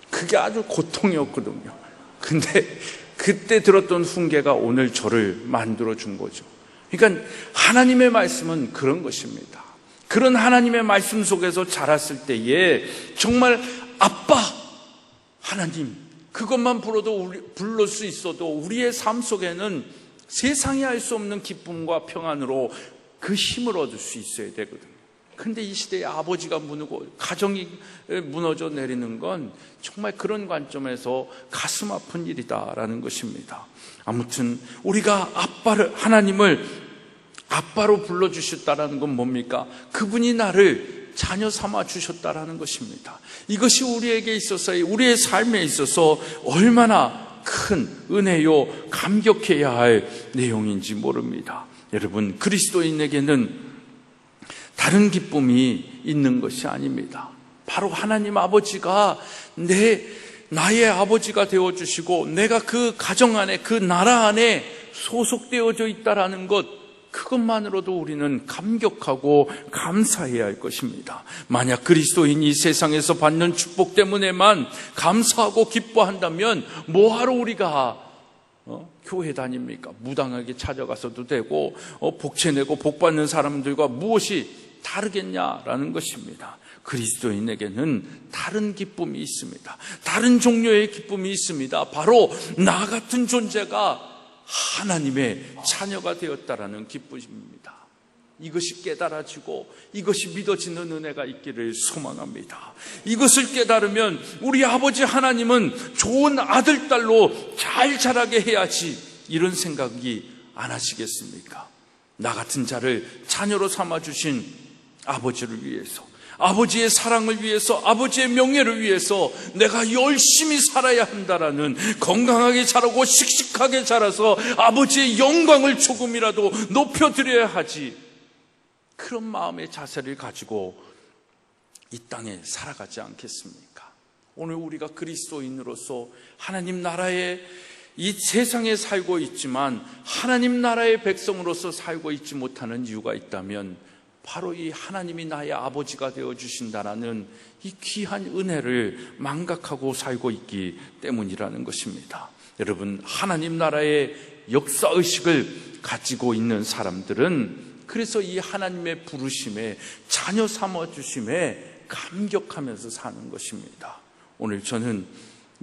그게 아주 고통이었거든요. 근데 그때 들었던 훈계가 오늘 저를 만들어준 거죠. 그러니까 하나님의 말씀은 그런 것입니다. 그런 하나님의 말씀 속에서 자랐을 때에 정말 아빠 하나님 그것만 부를 수 있어도 우리의 삶 속에는 세상이 알 수 없는 기쁨과 평안으로 그 힘을 얻을 수 있어야 되거든요. 근데 이 시대에 아버지가 무너고 가정이 무너져 내리는 건 정말 그런 관점에서 가슴 아픈 일이다라는 것입니다. 아무튼 우리가 하나님을 아빠로 불러주셨다라는 건 뭡니까? 그분이 나를 자녀 삼아 주셨다라는 것입니다. 이것이 우리에게 있어서, 우리의 삶에 있어서 얼마나 큰 은혜요, 감격해야 할 내용인지 모릅니다. 여러분, 그리스도인에게는 다른 기쁨이 있는 것이 아닙니다. 바로 하나님 아버지가 나의 아버지가 되어주시고 내가 그 가정 안에, 그 나라 안에 소속되어져 있다라는 것, 그것만으로도 우리는 감격하고 감사해야 할 것입니다. 만약 그리스도인이 이 세상에서 받는 축복 때문에만 감사하고 기뻐한다면 뭐하러 우리가 교회 다닙니까? 무당하게 찾아가서도 되고 복채내고 복받는 사람들과 무엇이 다르겠냐라는 것입니다. 그리스도인에게는 다른 기쁨이 있습니다. 다른 종류의 기쁨이 있습니다. 바로 나 같은 존재가 하나님의 자녀가 되었다라는 기쁨입니다. 이것이 깨달아지고 이것이 믿어지는 은혜가 있기를 소망합니다. 이것을 깨달으면 우리 아버지 하나님은 좋은 아들, 딸로 잘 자라게 해야지 이런 생각이 안 하시겠습니까? 나 같은 자를 자녀로 삼아주신 아버지를 위해서, 아버지의 사랑을 위해서, 아버지의 명예를 위해서 내가 열심히 살아야 한다라는, 건강하게 자라고 씩씩하게 자라서 아버지의 영광을 조금이라도 높여드려야 하지, 그런 마음의 자세를 가지고 이 땅에 살아가지 않겠습니까? 오늘 우리가 그리스도인으로서 하나님 나라의 이 세상에 살고 있지만 하나님 나라의 백성으로서 살고 있지 못하는 이유가 있다면 바로 이 하나님이 나의 아버지가 되어주신다라는 이 귀한 은혜를 망각하고 살고 있기 때문이라는 것입니다. 여러분, 하나님 나라의 역사의식을 가지고 있는 사람들은 그래서 이 하나님의 부르심에, 자녀 삼아주심에 감격하면서 사는 것입니다. 오늘 저는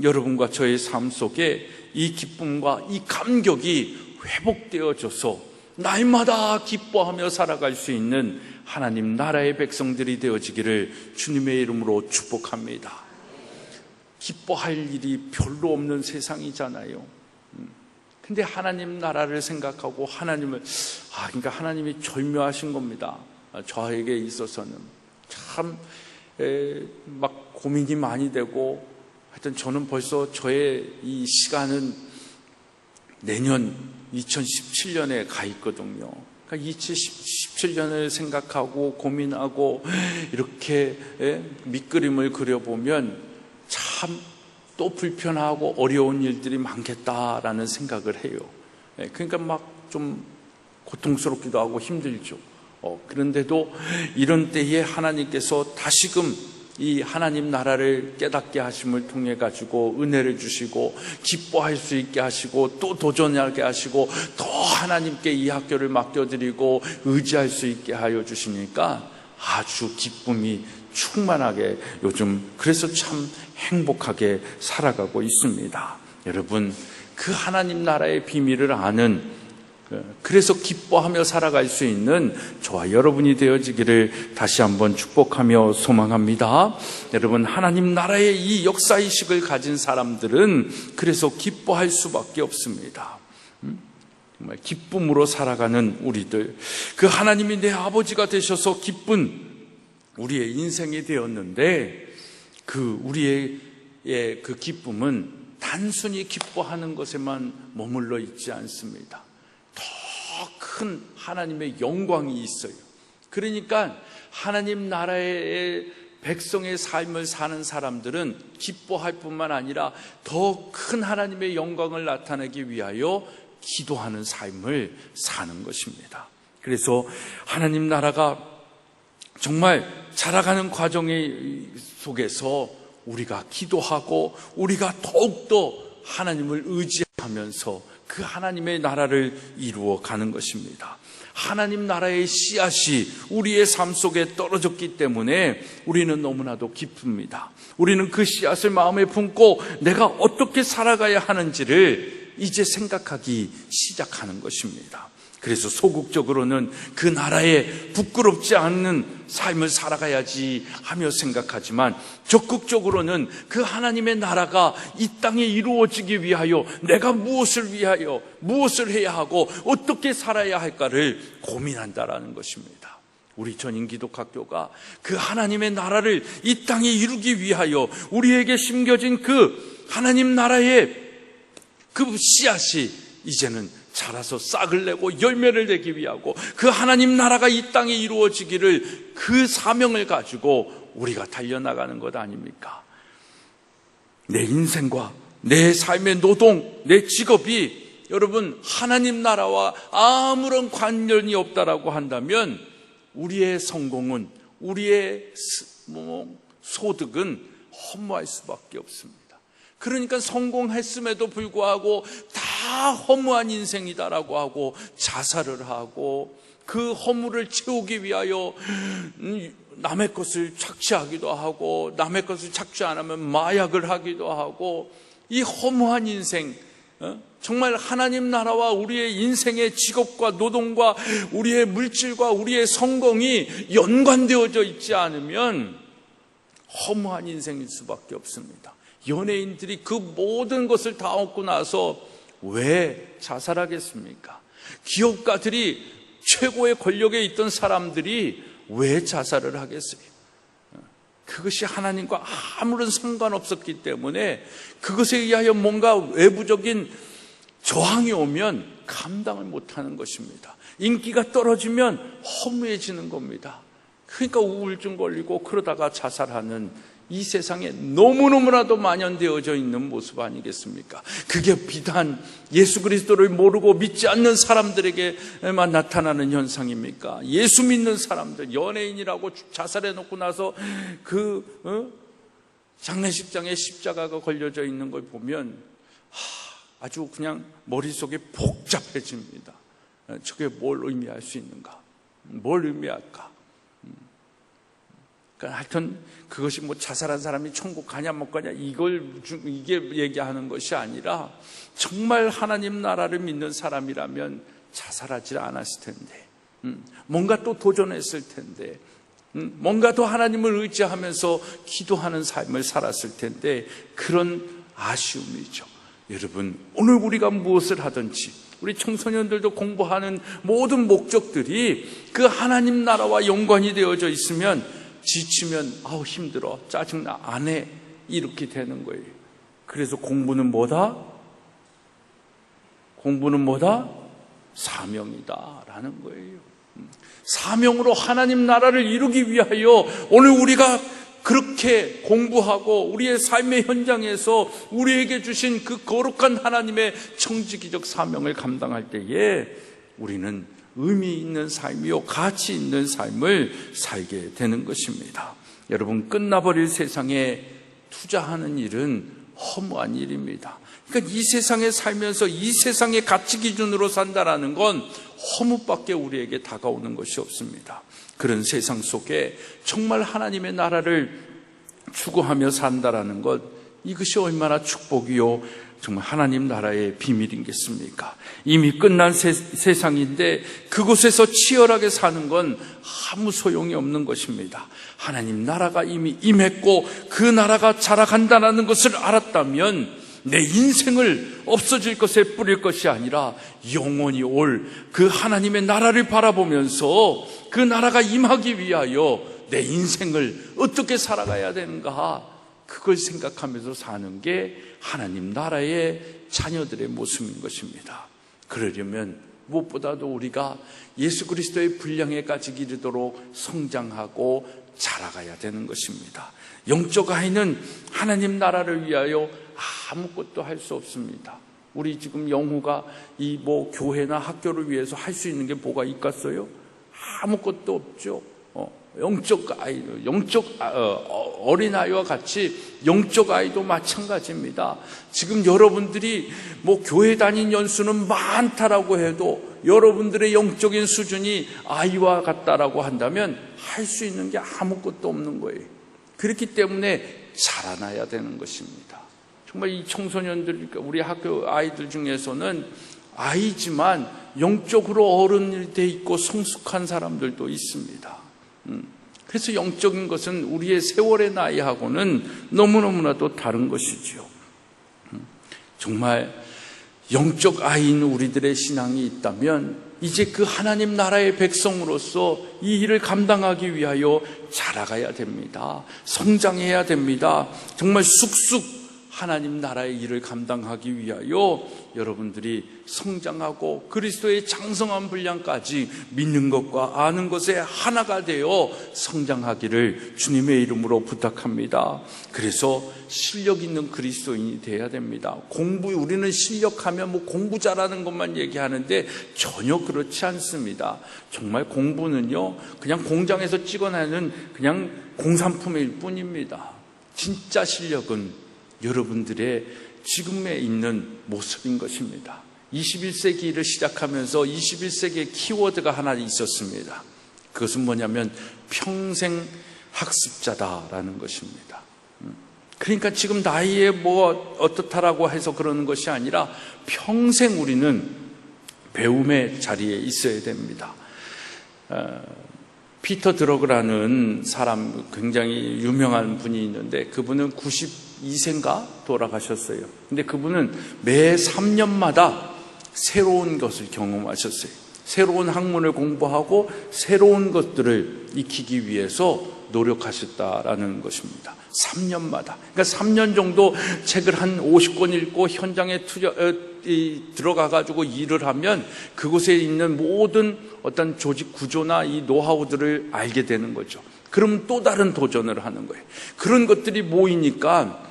여러분과 저의 삶 속에 이 기쁨과 이 감격이 회복되어져서 날마다 기뻐하며 살아갈 수 있는 하나님 나라의 백성들이 되어지기를 주님의 이름으로 축복합니다. 기뻐할 일이 별로 없는 세상이잖아요. 근데 하나님 나라를 생각하고 하나님을, 그러니까 하나님이 절묘하신 겁니다. 저에게 있어서는 참 막 고민이 많이 되고, 하여튼 저는 벌써 저의 이 시간은 내년 2017년에 가 있거든요. 그러니까 2017년을 생각하고 고민하고 이렇게 밑그림을 그려보면 참 또 불편하고 어려운 일들이 많겠다라는 생각을 해요. 그러니까 막 좀 고통스럽기도 하고 힘들죠. 그런데도 이런 때에 하나님께서 다시금 이 하나님 나라를 깨닫게 하심을 통해 가지고 은혜를 주시고 기뻐할 수 있게 하시고 또 도전하게 하시고 더 하나님께 이 학교를 맡겨드리고 의지할 수 있게 하여 주시니까 아주 기쁨이 충만하게 요즘 그래서 참 행복하게 살아가고 있습니다. 여러분, 그 하나님 나라의 비밀을 아는, 그래서 기뻐하며 살아갈 수 있는 저와 여러분이 되어지기를 다시 한번 축복하며 소망합니다. 여러분, 하나님 나라의 이 역사의식을 가진 사람들은 그래서 기뻐할 수밖에 없습니다. 정말 기쁨으로 살아가는 우리들, 그 하나님이 내 아버지가 되셔서 기쁜 우리의 인생이 되었는데, 우리의 그 기쁨은 단순히 기뻐하는 것에만 머물러 있지 않습니다. 더 큰 하나님의 영광이 있어요. 그러니까 하나님 나라의 백성의 삶을 사는 사람들은 기뻐할 뿐만 아니라 더 큰 하나님의 영광을 나타내기 위하여 기도하는 삶을 사는 것입니다. 그래서 하나님 나라가 정말 자라가는 과정 속에서 우리가 기도하고 우리가 더욱더 하나님을 의지하면서 그 하나님의 나라를 이루어 가는 것입니다. 하나님 나라의 씨앗이 우리의 삶 속에 떨어졌기 때문에 우리는 너무나도 기쁩니다. 우리는 그 씨앗을 마음에 품고 내가 어떻게 살아가야 하는지를 이제 생각하기 시작하는 것입니다. 그래서 소극적으로는 그 나라에 부끄럽지 않는 삶을 살아가야지 하며 생각하지만, 적극적으로는 그 하나님의 나라가 이 땅에 이루어지기 위하여 내가 무엇을 위하여 무엇을 해야 하고 어떻게 살아야 할까를 고민한다라는 것입니다. 우리 전인기독학교가 그 하나님의 나라를 이 땅에 이루기 위하여 우리에게 심겨진 그 하나님 나라의 그 씨앗이 이제는 자라서 싹을 내고 열매를 내기 위하고 그 하나님 나라가 이 땅에 이루어지기를, 그 사명을 가지고 우리가 달려나가는 것 아닙니까? 내 인생과 내 삶의 노동, 내 직업이 여러분 하나님 나라와 아무런 관련이 없다라고 한다면 우리의 성공은, 우리의 소득은 허무할 수밖에 없습니다. 그러니까 성공했음에도 불구하고 다 허무한 인생이다라고 하고 자살을 하고, 그 허무를 채우기 위하여 남의 것을 착취하기도 하고, 남의 것을 착취 안 하면 마약을 하기도 하고, 이 허무한 인생, 정말 하나님 나라와 우리의 인생의 직업과 노동과 우리의 물질과 우리의 성공이 연관되어져 있지 않으면 허무한 인생일 수밖에 없습니다. 연예인들이 그 모든 것을 다 얻고 나서 왜 자살하겠습니까? 기업가들이, 최고의 권력에 있던 사람들이 왜 자살을 하겠어요? 그것이 하나님과 아무런 상관없었기 때문에 그것에 의하여 뭔가 외부적인 저항이 오면 감당을 못하는 것입니다. 인기가 떨어지면 허무해지는 겁니다. 그러니까 우울증 걸리고 그러다가 자살하는 이 세상에 너무너무나도 만연되어져 있는 모습 아니겠습니까? 그게 비단 예수 그리스도를 모르고 믿지 않는 사람들에게만 나타나는 현상입니까? 예수 믿는 사람들, 연예인이라고 자살해놓고 나서 장례식장에 십자가가 걸려져 있는 걸 보면 아주 그냥 머릿속이 복잡해집니다. 저게 뭘 의미할 수 있는가? 뭘 의미할까? 그러니까 하여튼 그것이 자살한 사람이 천국 가냐 못 가냐 이게 얘기하는 것이 아니라, 정말 하나님 나라를 믿는 사람이라면 자살하지 않았을 텐데, 뭔가 또 도전했을 텐데, 뭔가 더 하나님을 의지하면서 기도하는 삶을 살았을 텐데, 그런 아쉬움이죠. 여러분, 오늘 우리가 무엇을 하든지, 우리 청소년들도 공부하는 모든 목적들이 그 하나님 나라와 연관이 되어져 있으면, 지치면 힘들어, 짜증나, 안 해, 이렇게 되는 거예요. 그래서 공부는 뭐다? 사명이다라는 거예요. 사명으로 하나님 나라를 이루기 위하여 오늘 우리가 그렇게 공부하고 우리의 삶의 현장에서 우리에게 주신 그 거룩한 하나님의 청지기적 사명을 감당할 때에 우리는 의미 있는 삶이요, 가치 있는 삶을 살게 되는 것입니다. 여러분, 끝나버릴 세상에 투자하는 일은 허무한 일입니다. 그러니까 이 세상에 살면서 이 세상의 가치 기준으로 산다라는 건 허무밖에 우리에게 다가오는 것이 없습니다. 그런 세상 속에 정말 하나님의 나라를 추구하며 산다라는 것, 이것이 얼마나 축복이요 정말 하나님 나라의 비밀이겠습니까? 이미 끝난 세상인데 그곳에서 치열하게 사는 건 아무 소용이 없는 것입니다. 하나님 나라가 이미 임했고 그 나라가 자라간다는 것을 알았다면 내 인생을 없어질 것에 뿌릴 것이 아니라 영원히 올 그 하나님의 나라를 바라보면서 그 나라가 임하기 위하여 내 인생을 어떻게 살아가야 되는가, 그걸 생각하면서 사는 게 하나님 나라의 자녀들의 모습인 것입니다. 그러려면 무엇보다도 우리가 예수 그리스도의 분량에까지 이르도록 성장하고 자라가야 되는 것입니다. 영적 아이는 하나님 나라를 위하여 아무것도 할 수 없습니다. 우리 지금 영호가 이 교회나 학교를 위해서 할 수 있는 게 뭐가 있겠어요? 아무것도 없죠. 영적 아이, 어린아이와 같이 영적 아이도 마찬가지입니다. 지금 여러분들이 교회 다닌 연수는 많다라고 해도 여러분들의 영적인 수준이 아이와 같다라고 한다면 할 수 있는 게 아무것도 없는 거예요. 그렇기 때문에 자라나야 되는 것입니다. 정말 이 청소년들, 우리 학교 아이들 중에서는 아이지만 영적으로 어른이 돼 있고 성숙한 사람들도 있습니다. 그래서 영적인 것은 우리의 세월의 나이하고는 너무너무나도 다른 것이지요. 정말 영적 아이인 우리들의 신앙이 있다면 이제 그 하나님 나라의 백성으로서 이 일을 감당하기 위하여 자라가야 됩니다. 성장해야 됩니다. 정말 쑥쑥 하나님 나라의 일을 감당하기 위하여 여러분들이 성장하고 그리스도의 장성한 분량까지 믿는 것과 아는 것에 하나가 되어 성장하기를 주님의 이름으로 부탁합니다. 그래서 실력 있는 그리스도인이 되어야 됩니다. 우리는 실력하면 공부 잘하는 것만 얘기하는데 전혀 그렇지 않습니다. 정말 공부는요, 그냥 공장에서 찍어내는 그냥 공산품일 뿐입니다. 진짜 실력은 여러분들의 지금에 있는 모습인 것입니다. 21세기를 시작하면서 21세기의 키워드가 하나 있었습니다. 그것은 뭐냐면 평생 학습자다라는 것입니다. 그러니까 지금 나이에 어떻다라고 해서 그러는 것이 아니라 평생 우리는 배움의 자리에 있어야 됩니다. 피터 드러그라는 사람, 굉장히 유명한 분이 있는데 그분은 92세인가 돌아가셨어요. 근데 그분은 매 3년마다 새로운 것을 경험하셨어요. 새로운 학문을 공부하고 새로운 것들을 익히기 위해서 노력하셨다라는 것입니다. 3년마다. 그러니까 3년 정도 책을 한 50권 읽고 현장에 들어가가지고 일을 하면 그곳에 있는 모든 어떤 조직 구조나 이 노하우들을 알게 되는 거죠. 그럼 또 다른 도전을 하는 거예요. 그런 것들이 모이니까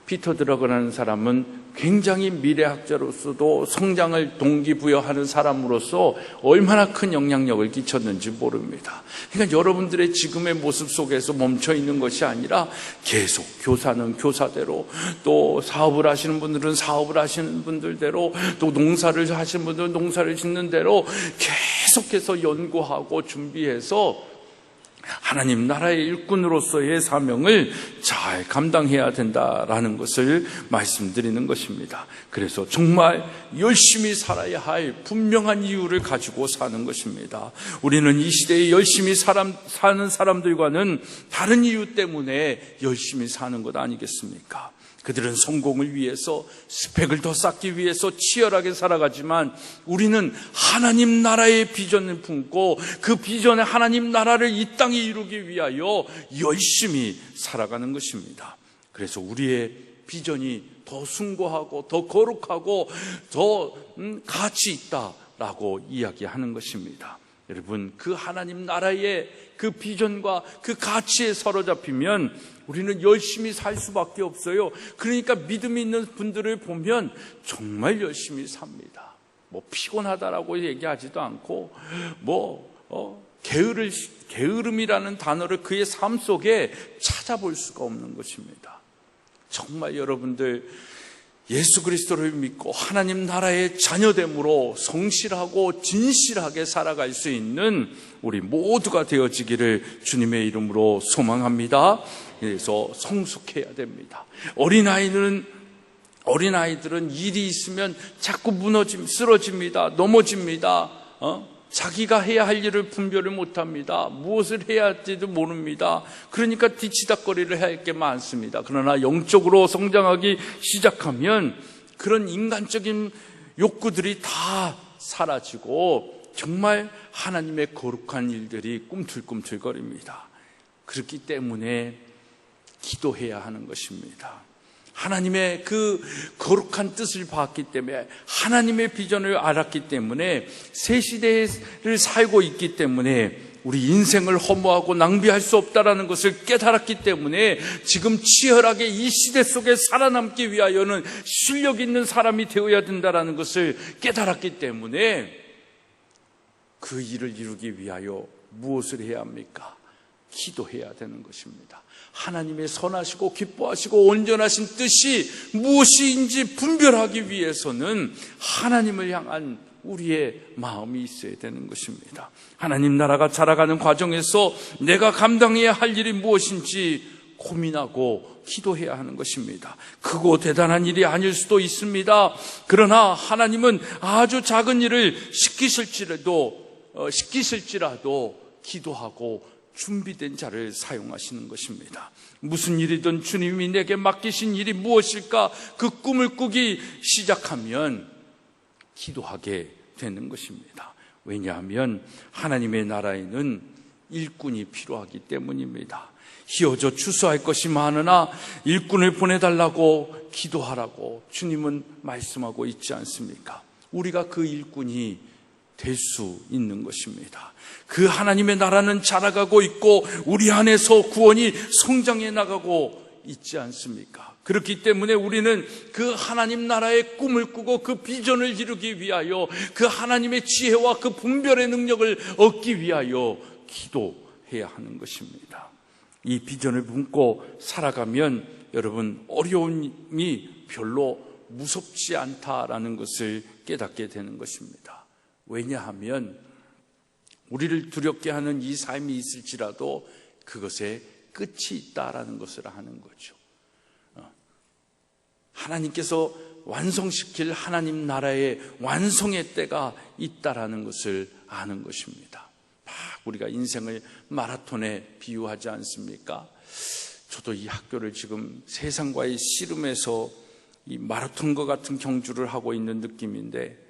피터 드러그라는 사람은 굉장히 미래학자로서도 성장을 동기부여하는 사람으로서 얼마나 큰 영향력을 끼쳤는지 모릅니다. 그러니까 여러분들의 지금의 모습 속에서 멈춰 있는 것이 아니라 계속 교사는 교사대로, 또 사업을 하시는 분들은 사업을 하시는 분들대로, 또 농사를 하시는 분들은 농사를 짓는 대로 계속해서 연구하고 준비해서 하나님 나라의 일꾼으로서의 사명을 잘 감당해야 된다라는 것을 말씀드리는 것입니다. 그래서 정말 열심히 살아야 할 분명한 이유를 가지고 사는 것입니다. 우리는 이 시대에 열심히 사는 사람들과는 다른 이유 때문에 열심히 사는 것 아니겠습니까? 그들은 성공을 위해서, 스펙을 더 쌓기 위해서 치열하게 살아가지만 우리는 하나님 나라의 비전을 품고 그 비전의 하나님 나라를 이 땅에 이루기 위하여 열심히 살아가는 것입니다. 그래서 우리의 비전이 더 숭고하고 더 거룩하고 더 가치 있다라고 이야기하는 것입니다. 여러분, 그 하나님 나라의 그 비전과 그 가치에 사로잡히면 우리는 열심히 살 수밖에 없어요. 그러니까 믿음이 있는 분들을 보면 정말 열심히 삽니다. 피곤하다라고 얘기하지도 않고 게으름이라는 단어를 그의 삶 속에 찾아볼 수가 없는 것입니다. 정말 여러분들 예수 그리스도를 믿고 하나님 나라의 자녀됨으로 성실하고 진실하게 살아갈 수 있는 우리 모두가 되어지기를 주님의 이름으로 소망합니다. 그래서 성숙해야 됩니다. 어린아이는 어린아이들은 일이 있으면 자꾸 쓰러집니다. 넘어집니다. 자기가 해야 할 일을 분별을 못합니다. 무엇을 해야 할지도 모릅니다. 그러니까 뒤치다거리를 해야 할 게 많습니다. 그러나 영적으로 성장하기 시작하면 그런 인간적인 욕구들이 다 사라지고 정말 하나님의 거룩한 일들이 꿈틀꿈틀거립니다. 그렇기 때문에 기도해야 하는 것입니다. 하나님의 그 거룩한 뜻을 봤기 때문에, 하나님의 비전을 알았기 때문에, 새 시대를 살고 있기 때문에 우리 인생을 허무하고 낭비할 수 없다는 것을 깨달았기 때문에 지금 치열하게 이 시대 속에 살아남기 위하여는 실력 있는 사람이 되어야 된다는 것을 깨달았기 때문에 그 일을 이루기 위하여 무엇을 해야 합니까? 기도해야 되는 것입니다. 하나님의 선하시고 기뻐하시고 온전하신 뜻이 무엇인지 분별하기 위해서는 하나님을 향한 우리의 마음이 있어야 되는 것입니다. 하나님 나라가 자라가는 과정에서 내가 감당해야 할 일이 무엇인지 고민하고 기도해야 하는 것입니다. 크고 대단한 일이 아닐 수도 있습니다. 그러나 하나님은 아주 작은 일을 시키실지라도 기도하고 준비된 자를 사용하시는 것입니다. 무슨 일이든 주님이 내게 맡기신 일이 무엇일까? 그 꿈을 꾸기 시작하면 기도하게 되는 것입니다. 왜냐하면 하나님의 나라에는 일꾼이 필요하기 때문입니다. 희어져 추수할 것이 많으나 일꾼을 보내달라고 기도하라고 주님은 말씀하고 있지 않습니까? 우리가 그 일꾼이 될 수 있는 것입니다. 그 하나님의 나라는 자라가고 있고 우리 안에서 구원이 성장해 나가고 있지 않습니까? 그렇기 때문에 우리는 그 하나님 나라의 꿈을 꾸고 그 비전을 이루기 위하여 그 하나님의 지혜와 그 분별의 능력을 얻기 위하여 기도해야 하는 것입니다. 이 비전을 품고 살아가면 여러분 어려움이 별로 무섭지 않다라는 것을 깨닫게 되는 것입니다. 왜냐하면 우리를 두렵게 하는 이 삶이 있을지라도 그것에 끝이 있다라는 것을 아는 거죠. 하나님께서 완성시킬 하나님 나라의 완성의 때가 있다라는 것을 아는 것입니다. 우리가 인생을 마라톤에 비유하지 않습니까? 저도 이 학교를 지금 세상과의 씨름에서 이 마라톤과 같은 경주를 하고 있는 느낌인데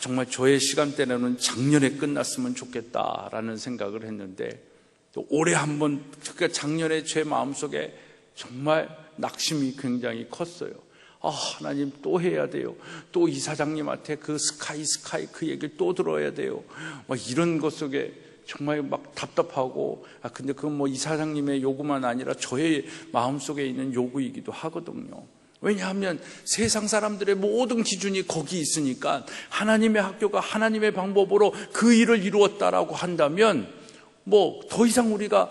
정말 저의 시간대로는 작년에 끝났으면 좋겠다라는 생각을 했는데 또 올해 한번 그러니까 작년에 제 마음속에 정말 낙심이 굉장히 컸어요. 하나님 또 해야 돼요. 또 이사장님한테 그 스카이 그 얘기를 또 들어야 돼요. 이런 것 속에 정말 막 답답하고 근데 그건 이사장님의 요구만 아니라 저의 마음속에 있는 요구이기도 하거든요. 왜냐하면 세상 사람들의 모든 기준이 거기 있으니까 하나님의 학교가 하나님의 방법으로 그 일을 이루었다라고 한다면 더 이상 우리가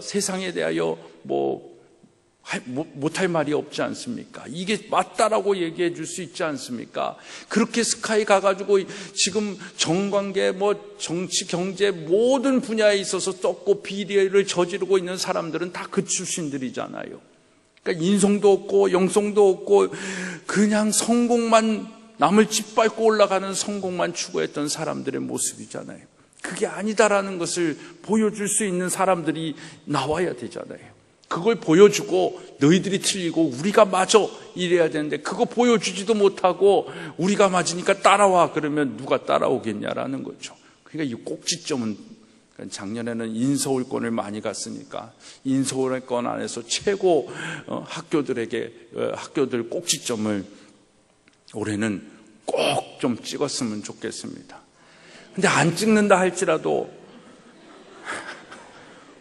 세상에 대하여 못할 말이 없지 않습니까? 이게 맞다라고 얘기해 줄 수 있지 않습니까? 그렇게 스카이 가가지고 지금 정관계, 정치, 경제 모든 분야에 있어서 썩고 비리를 저지르고 있는 사람들은 다 그 출신들이잖아요. 그러니까 인성도 없고 영성도 없고 그냥 성공만 남을 짓밟고 올라가는 성공만 추구했던 사람들의 모습이잖아요. 그게 아니다라는 것을 보여줄 수 있는 사람들이 나와야 되잖아요. 그걸 보여주고 너희들이 틀리고 우리가 맞아 이래야 되는데 그거 보여주지도 못하고 우리가 맞으니까 따라와 그러면 누가 따라오겠냐라는 거죠. 그러니까 이 꼭지점은 작년에는 인서울권을 많이 갔으니까 인서울권 안에서 최고 학교들 꼭지점을 올해는 꼭 좀 찍었으면 좋겠습니다. 근데 안 찍는다 할지라도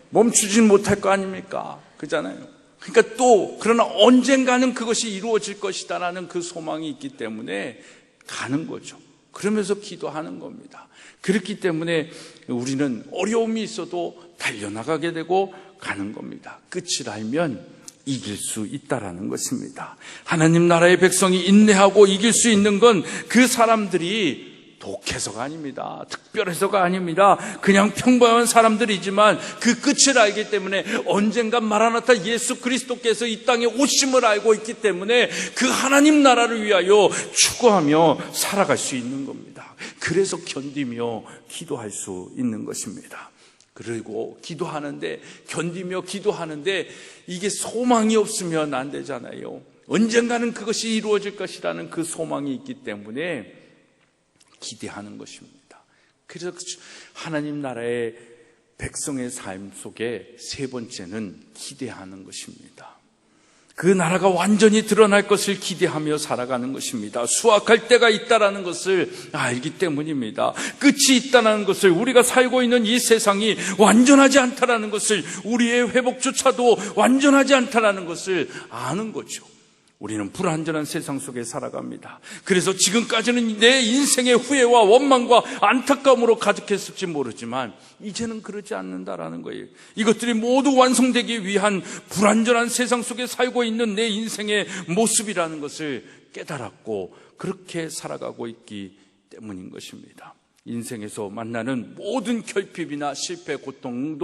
멈추진 못할 거 아닙니까? 그잖아요. 그러니까 그러나 언젠가는 그것이 이루어질 것이다라는 그 소망이 있기 때문에 가는 거죠. 그러면서 기도하는 겁니다. 그렇기 때문에 우리는 어려움이 있어도 달려나가게 되고 가는 겁니다. 끝을 알면 이길 수 있다라는 것입니다. 하나님 나라의 백성이 인내하고 이길 수 있는 건 그 사람들이 독해서가 아닙니다. 특별해서가 아닙니다. 그냥 평범한 사람들이지만 그 끝을 알기 때문에 언젠가 마라나타 예수 그리스도께서 이 땅에 오심을 알고 있기 때문에 그 하나님 나라를 위하여 추구하며 살아갈 수 있는 겁니다. 그래서 견디며 기도할 수 있는 것입니다. 그리고 기도하는데, 견디며 기도하는데 이게 소망이 없으면 안 되잖아요. 언젠가는 그것이 이루어질 것이라는 그 소망이 있기 때문에 기대하는 것입니다. 그래서 하나님 나라의 백성의 삶 속에 세 번째는 기대하는 것입니다. 그 나라가 완전히 드러날 것을 기대하며 살아가는 것입니다. 수확할 때가 있다는 것을 알기 때문입니다. 끝이 있다는 것을, 우리가 살고 있는 이 세상이 완전하지 않다는 것을, 우리의 회복조차도 완전하지 않다는 것을 아는 거죠. 우리는 불완전한 세상 속에 살아갑니다. 그래서 지금까지는 내 인생의 후회와 원망과 안타까움으로 가득했을지 모르지만 이제는 그러지 않는다라는 거예요. 이것들이 모두 완성되기 위한 불완전한 세상 속에 살고 있는 내 인생의 모습이라는 것을 깨달았고 그렇게 살아가고 있기 때문인 것입니다. 인생에서 만나는 모든 결핍이나 실패, 고통은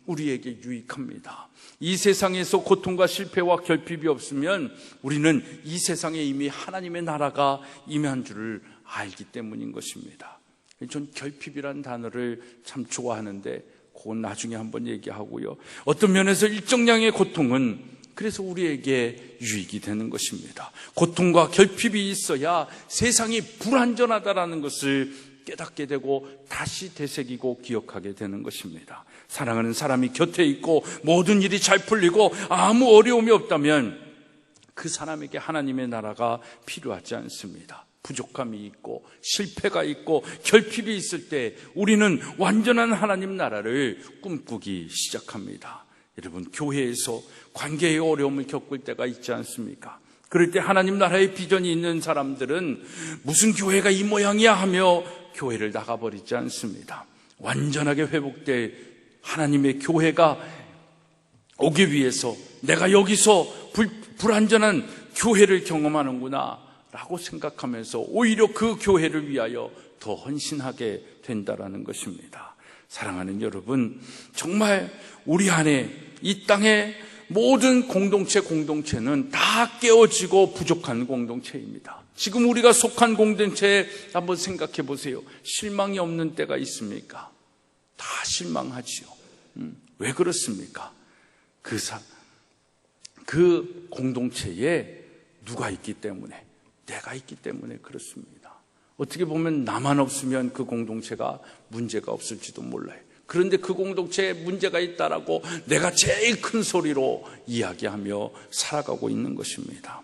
우리에게 유익합니다. 이 세상에서 고통과 실패와 결핍이 없으면 우리는 이 세상에 이미 하나님의 나라가 임한 줄을 알기 때문인 것입니다. 전 결핍이라는 단어를 참 좋아하는데 그건 나중에 한번 얘기하고요. 어떤 면에서 일정량의 고통은 그래서 우리에게 유익이 되는 것입니다. 고통과 결핍이 있어야 세상이 불완전하다는 것을 깨닫게 되고 다시 되새기고 기억하게 되는 것입니다. 사랑하는 사람이 곁에 있고 모든 일이 잘 풀리고 아무 어려움이 없다면 그 사람에게 하나님의 나라가 필요하지 않습니다. 부족함이 있고 실패가 있고 결핍이 있을 때 우리는 완전한 하나님 나라를 꿈꾸기 시작합니다. 여러분, 교회에서 관계의 어려움을 겪을 때가 있지 않습니까? 그럴 때 하나님 나라의 비전이 있는 사람들은 무슨 교회가 이 모양이야 하며 교회를 나가버리지 않습니다. 완전하게 회복될 하나님의 교회가 오기 위해서 내가 여기서 불완전한 교회를 경험하는구나 라고 생각하면서 오히려 그 교회를 위하여 더 헌신하게 된다라는 것입니다. 사랑하는 여러분, 정말 우리 안에 이 땅의 모든 공동체는 다 깨어지고 부족한 공동체입니다. 지금 우리가 속한 공동체에 한번 생각해 보세요. 실망이 없는 때가 있습니까? 다 실망하지요. 왜 그렇습니까? 그 공동체에 누가 있기 때문에, 내가 있기 때문에 그렇습니다. 어떻게 보면 나만 없으면 그 공동체가 문제가 없을지도 몰라요. 그런데 그 공동체에 문제가 있다라고 내가 제일 큰 소리로 이야기하며 살아가고 있는 것입니다.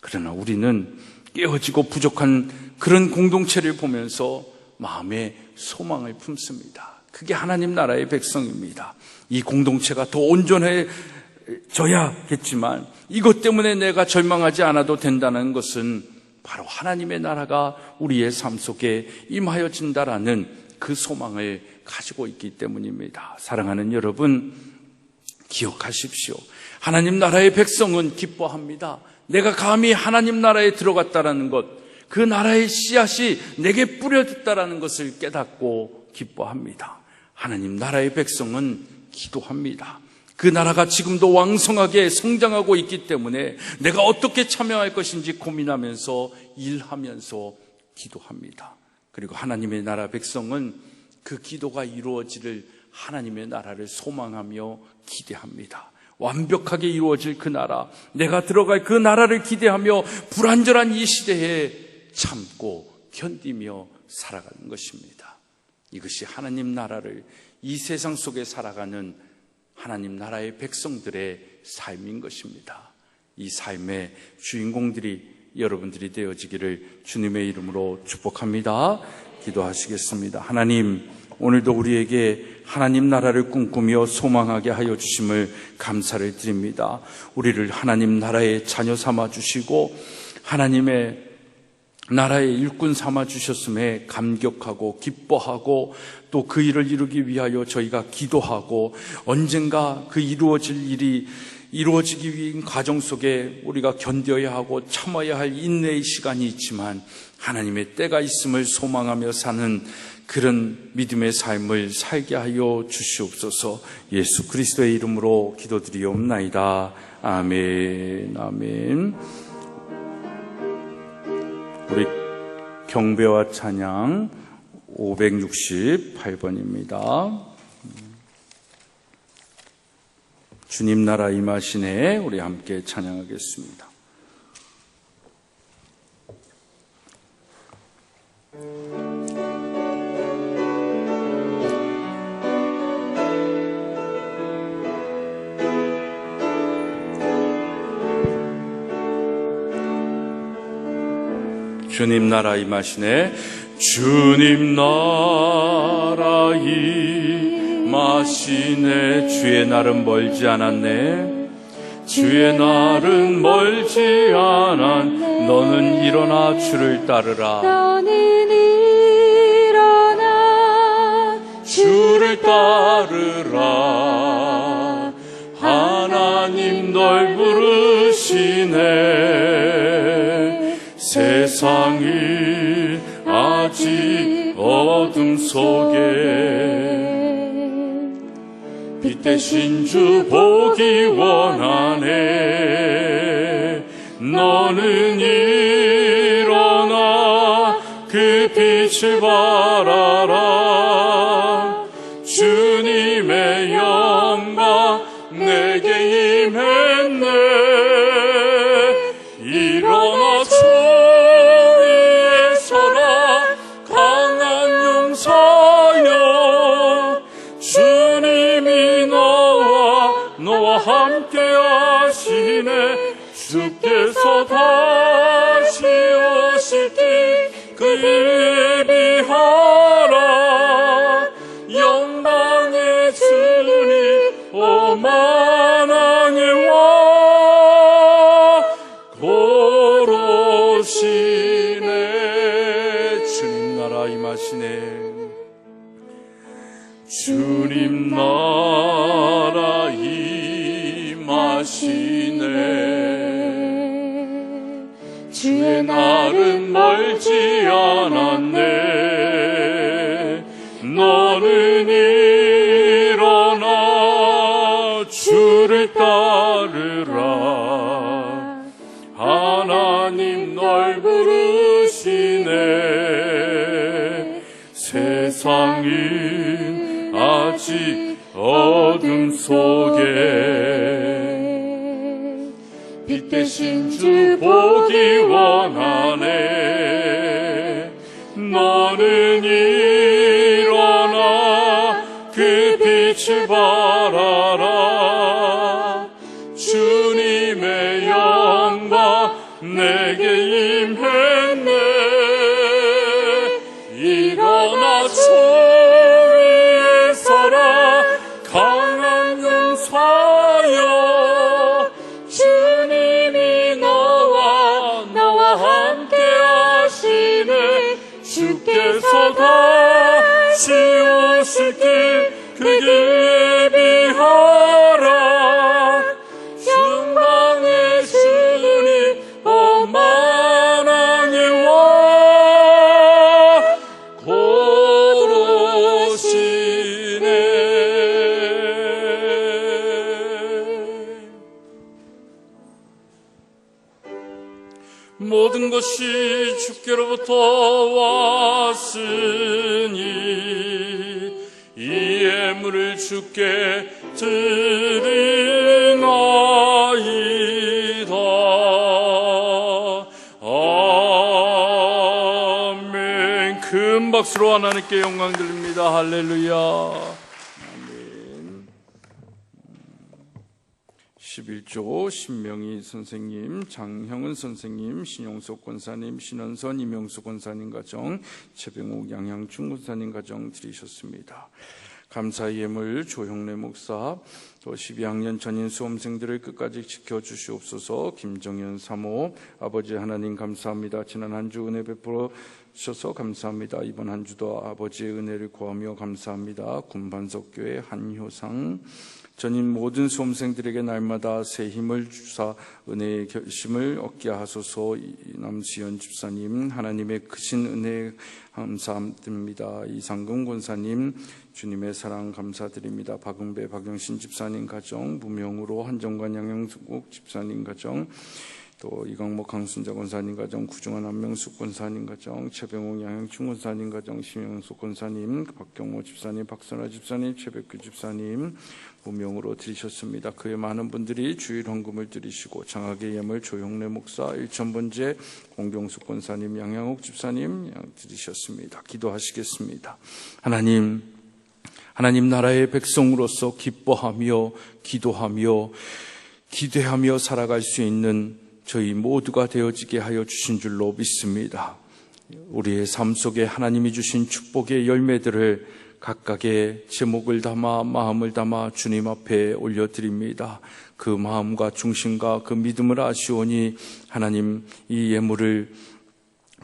그러나 우리는 깨어지고 부족한 그런 공동체를 보면서 마음에 소망을 품습니다. 그게 하나님 나라의 백성입니다. 이 공동체가 더 온전해져야겠지만 이것 때문에 내가 절망하지 않아도 된다는 것은 바로 하나님의 나라가 우리의 삶 속에 임하여진다라는 그 소망을 가지고 있기 때문입니다. 사랑하는 여러분, 기억하십시오. 하나님 나라의 백성은 기뻐합니다. 내가 감히 하나님 나라에 들어갔다라는 것, 그 나라의 씨앗이 내게 뿌려졌다라는 것을 깨닫고 기뻐합니다. 하나님 나라의 백성은 기도합니다. 그 나라가 지금도 왕성하게 성장하고 있기 때문에 내가 어떻게 참여할 것인지 고민하면서 일하면서 기도합니다. 그리고 하나님의 나라 백성은 그 기도가 이루어지를 하나님의 나라를 소망하며 기대합니다. 완벽하게 이루어질 그 나라, 내가 들어갈 그 나라를 기대하며 불완전한 이 시대에 참고 견디며 살아가는 것입니다. 이것이 하나님 나라를 이 세상 속에 살아가는 하나님 나라의 백성들의 삶인 것입니다. 이 삶의 주인공들이 여러분들이 되어지기를 주님의 이름으로 축복합니다. 기도하시겠습니다. 하나님, 오늘도 우리에게 하나님 나라를 꿈꾸며 소망하게 하여 주심을 감사를 드립니다. 우리를 하나님 나라의 자녀 삼아 주시고 하나님의 나라의 일꾼 삼아 주셨음에 감격하고 기뻐하고 또 그 일을 이루기 위하여 저희가 기도하고 언젠가 그 이루어질 일이 이루어지기 위한 과정 속에 우리가 견뎌야 하고 참아야 할 인내의 시간이 있지만 하나님의 때가 있음을 소망하며 사는 그런 믿음의 삶을 살게 하여 주시옵소서. 예수 그리스도의 이름으로 기도드리옵나이다. 아멘. 아멘. 우리 경배와 찬양 568번입니다. 주님 나라 임하시네. 우리 함께 찬양하겠습니다. 주님 나라 임하시네. 주님 나라 임하시네. 주의 날은 멀지 않았네. 주의 날은 멀지 않았네. 너는 일어나 주를 따르라. 너는 일어나 주를 따르라. 하나님 널 부르시네. 세상이 아직 어둠 속에 빛 대신 주 보기 원하네. 너는 일어나 그 빛을 바라라. 주님의 영광 내게 임했네. 일어나 주 위에 서라. 강한 용사여. 주님이 너와 함께 하시네. 주께서 다시 오실 때 그 예비하라. 영광의 주님 오 만왕의 왕 고로시네. 주님 나라 임하시네. 주님 나라 임하시네. 주의 날은 멀지 않았네. 너는 일어나 주를 따르라. 하나님 널 부르시네. 세상은 아직 어둠 속에 빛 대신 주 보기 원하네. 너는 일어나 그 빛을 바라라. 주님의 영광 내게 임했네. 일어나 주 위에 서라. 강한 용사여. 주님이 너와 함께 하시네. 주께서 다시 오실 때 그게 예비하라. 영광의 주님 오 만왕의 왕 고로시네. 모든 것이 주께로부터 왔으니 이 예물을 주께 드리나이다. 아멘. 큰 박수로 하나님께 영광 드립니다. 할렐루야. 11조 신명희 선생님, 장형은 선생님, 신용석 권사님, 신원선 이명수 권사님 가정, 최병욱 양양중 권사님 가정 드리셨습니다. 감사의 예물 조형래 목사, 또 12학년 전인 수험생들을 끝까지 지켜주시옵소서. 김정현 사모, 아버지 하나님 감사합니다. 지난 한 주 은혜 베풀어 주셔서 감사합니다. 이번 한 주도 아버지의 은혜를 구하며 감사합니다. 군반석교회 한효상 전인 모든 수험생들에게 날마다 새 힘을 주사 은혜의 결심을 얻게 하소서. 남수연 집사님, 하나님의 크신 은혜 감사드립니다. 이상금 권사님, 주님의 사랑 감사드립니다. 박은배, 박영신 집사님 가정, 무명으로 한정관 양영국 집사님 가정, 또 이광목 강순자 권사님 가정, 구중환 한명숙 권사님 가정, 최병욱 양영춘 권사님 가정, 심영숙 권사님, 박경호 집사님, 박선아 집사님, 최백규 집사님 무명으로 드리셨습니다. 그 외 많은 분들이 주일 헌금을 드리시고 장학의 예물 조형래 목사, 일천번제 공경숙 권사님, 양양옥 집사님 드리셨습니다. 기도하시겠습니다. 하나님 나라의 백성으로서 기뻐하며 기도하며 기대하며 살아갈 수 있는 저희 모두가 되어지게 하여 주신 줄로 믿습니다. 우리의 삶 속에 하나님이 주신 축복의 열매들을 각각의 제목을 담아 마음을 담아 주님 앞에 올려드립니다. 그 마음과 중심과 그 믿음을 아시오니 하나님 이 예물을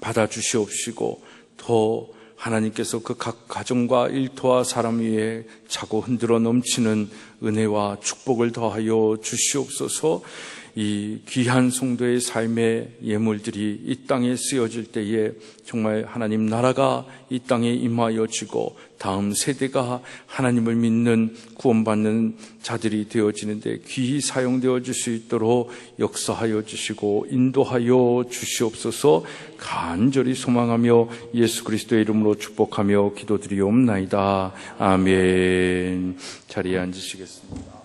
받아주시옵시고 더 하나님께서 그 각 가정과 일터와 사람 위에 차고 흔들어 넘치는 은혜와 축복을 더하여 주시옵소서. 이 귀한 성도의 삶의 예물들이 이 땅에 쓰여질 때에 정말 하나님 나라가 이 땅에 임하여지고 다음 세대가 하나님을 믿는 구원받는 자들이 되어지는데 귀히 사용되어질 수 있도록 역사하여 주시고 인도하여 주시옵소서. 간절히 소망하며 예수 그리스도의 이름으로 축복하며 기도드리옵나이다. 아멘. 자리에 앉으시겠습니다.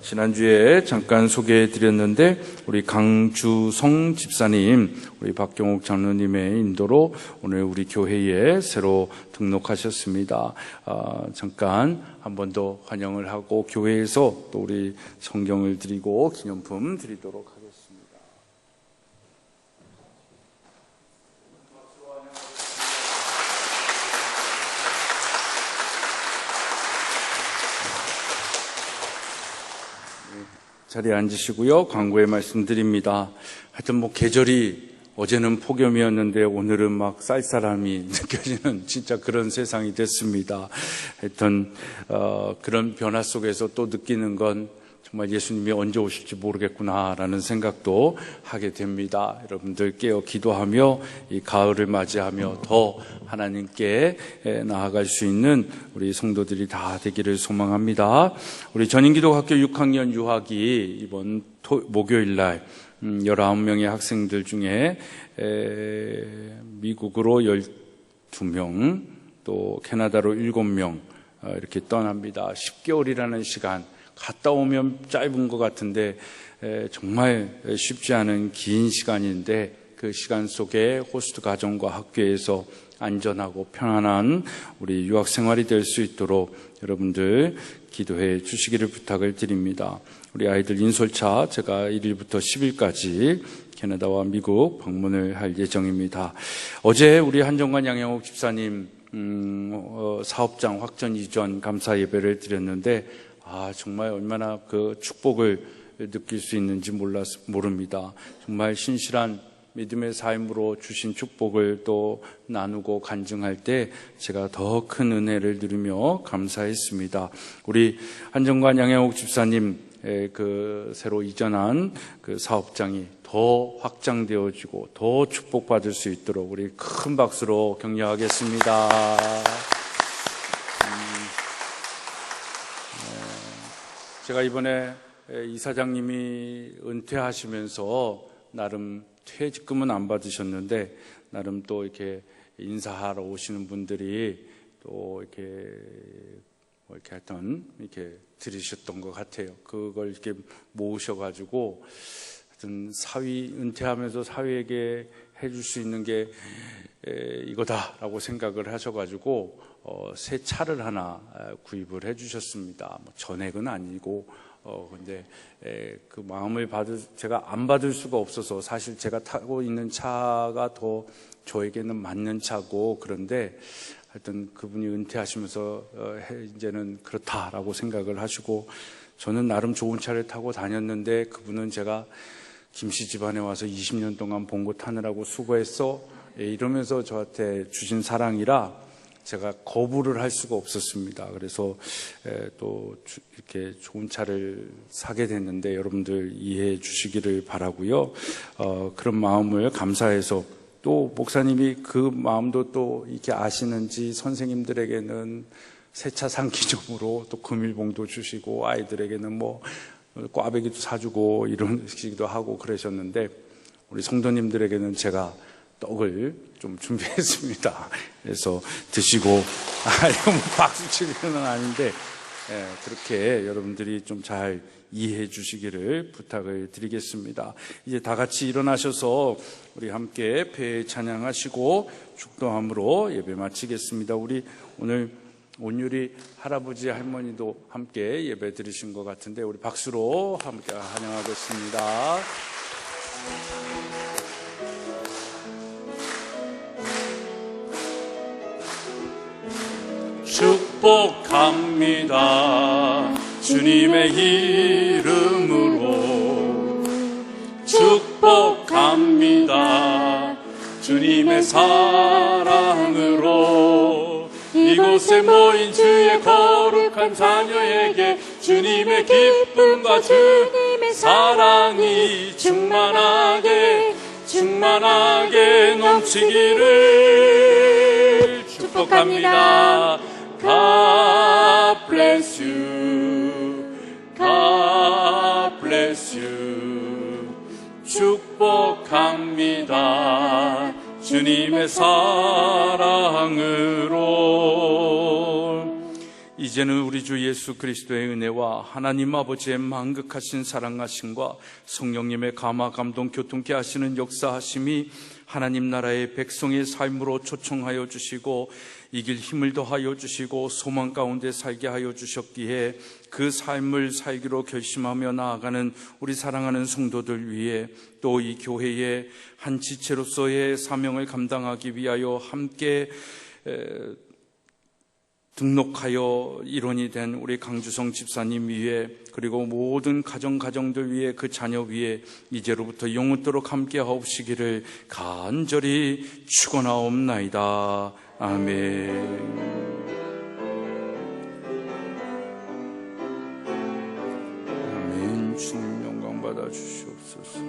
지난주에 잠깐 소개해드렸는데 우리 강주성 집사님, 우리 박경옥 장로님의 인도로 오늘 우리 교회에 새로 등록하셨습니다. 잠깐 한 번 더 환영을 하고 교회에서 또 우리 성경을 드리고 기념품 드리도록 하겠습니다. 자리에 앉으시고요. 광고의 말씀드립니다. 하여튼 계절이 어제는 폭염이었는데 오늘은 막 쌀쌀함이 느껴지는 진짜 그런 세상이 됐습니다. 하여튼 그런 변화 속에서 또 느끼는 건 정말 예수님이 언제 오실지 모르겠구나라는 생각도 하게 됩니다. 여러분들 깨어 기도하며 이 가을을 맞이하며 더 하나님께 나아갈 수 있는 우리 성도들이 다 되기를 소망합니다. 우리 전인기독학교 6학년 유학이 이번 목요일 날 19명의 학생들 중에 미국으로 12명, 또 캐나다로 7명 이렇게 떠납니다. 10개월이라는 시간, 갔다 오면 짧은 것 같은데 정말 쉽지 않은 긴 시간인데 그 시간 속에 호스트 가정과 학교에서 안전하고 편안한 우리 유학 생활이 될 수 있도록 여러분들 기도해 주시기를 부탁을 드립니다. 우리 아이들 인솔차 제가 1일부터 10일까지 캐나다와 미국 방문을 할 예정입니다. 어제 우리 한정관 양영옥 집사님 사업장 확전 이전 감사 예배를 드렸는데 정말 얼마나 그 축복을 느낄 수 있는지 모릅니다. 정말 신실한 믿음의 삶으로 주신 축복을 또 나누고 간증할 때 제가 더 큰 은혜를 누리며 감사했습니다. 우리 한정관 양영옥 집사님 그 새로 이전한 그 사업장이 더 확장되어지고 더 축복받을 수 있도록 우리 큰 박수로 격려하겠습니다. 제가 이번에 이사장님이 은퇴하시면서 나름 퇴직금은 안 받으셨는데 나름 또 이렇게 인사하러 오시는 분들이 또 이렇게 하여튼 이렇게 들으셨던 것 같아요. 그걸 이렇게 모으셔가지고 하여튼 사위 은퇴하면서 사위에게 해줄 수 있는 게 이거다라고 생각을 하셔가지고 새 차를 하나 구입을 해주셨습니다. 전액은 아니고 근데 그 마음을 제가 안 받을 수가 없어서, 사실 제가 타고 있는 차가 더 저에게는 맞는 차고, 그런데 하여튼 그분이 은퇴하시면서 이제는 그렇다라고 생각을 하시고, 저는 나름 좋은 차를 타고 다녔는데 그분은 제가 김씨 집안에 와서 20년 동안 봉고 타느라고 수고했어, 이러면서 저한테 주신 사랑이라 제가 거부를 할 수가 없었습니다. 그래서 또 이렇게 좋은 차를 사게 됐는데 여러분들 이해해 주시기를 바라고요. 그런 마음을 감사해서, 또 목사님이 그 마음도 또 이렇게 아시는지 선생님들에게는 세차 상기점으로 또 금일봉도 주시고, 아이들에게는 뭐 꽈배기도 사주고 이런 식기도 하고 그러셨는데, 우리 성도님들에게는 제가 떡을 좀 준비했습니다. 그래서 드시고, 이거 뭐 박수 치기는 아닌데, 그렇게 여러분들이 좀 잘 이해해 주시기를 부탁을 드리겠습니다. 이제 다 같이 일어나셔서 우리 함께 배 찬양하시고 축도함으로 예배 마치겠습니다. 우리 오늘 온유리 할아버지 할머니도 함께 예배 드리신 것 같은데, 우리 박수로 함께 환영하겠습니다. 축복합니다. 주님의 이름으로 축복합니다. 주님의 사랑으로 이곳에 모인 주의 거룩한 자녀에게 주님의 기쁨과 주님의 사랑이 충만하게 넘치기를 축복합니다. God bless you. God bless you. 축복합니다. 주님의 사랑으로. 이제는 우리 주 예수 그리스도의 은혜와 하나님 아버지의 만극하신 사랑하심과 성령님의 감화 감동 교통케 하시는 역사하심이 하나님 나라의 백성의 삶으로 초청하여 주시고 이길 힘을 더하여 주시고 소망 가운데 살게 하여 주셨기에 그 삶을 살기로 결심하며 나아가는 우리 사랑하는 성도들 위해, 또 이 교회의 한 지체로서의 사명을 감당하기 위하여 함께 등록하여 일원이 된 우리 강주성 집사님 위에, 그리고 모든 가정들 위에, 그 자녀 위에 이제로부터 영원토록 함께 하옵시기를 간절히 축원하옵나이다. 아멘. 주님 영광 받아 주시옵소서.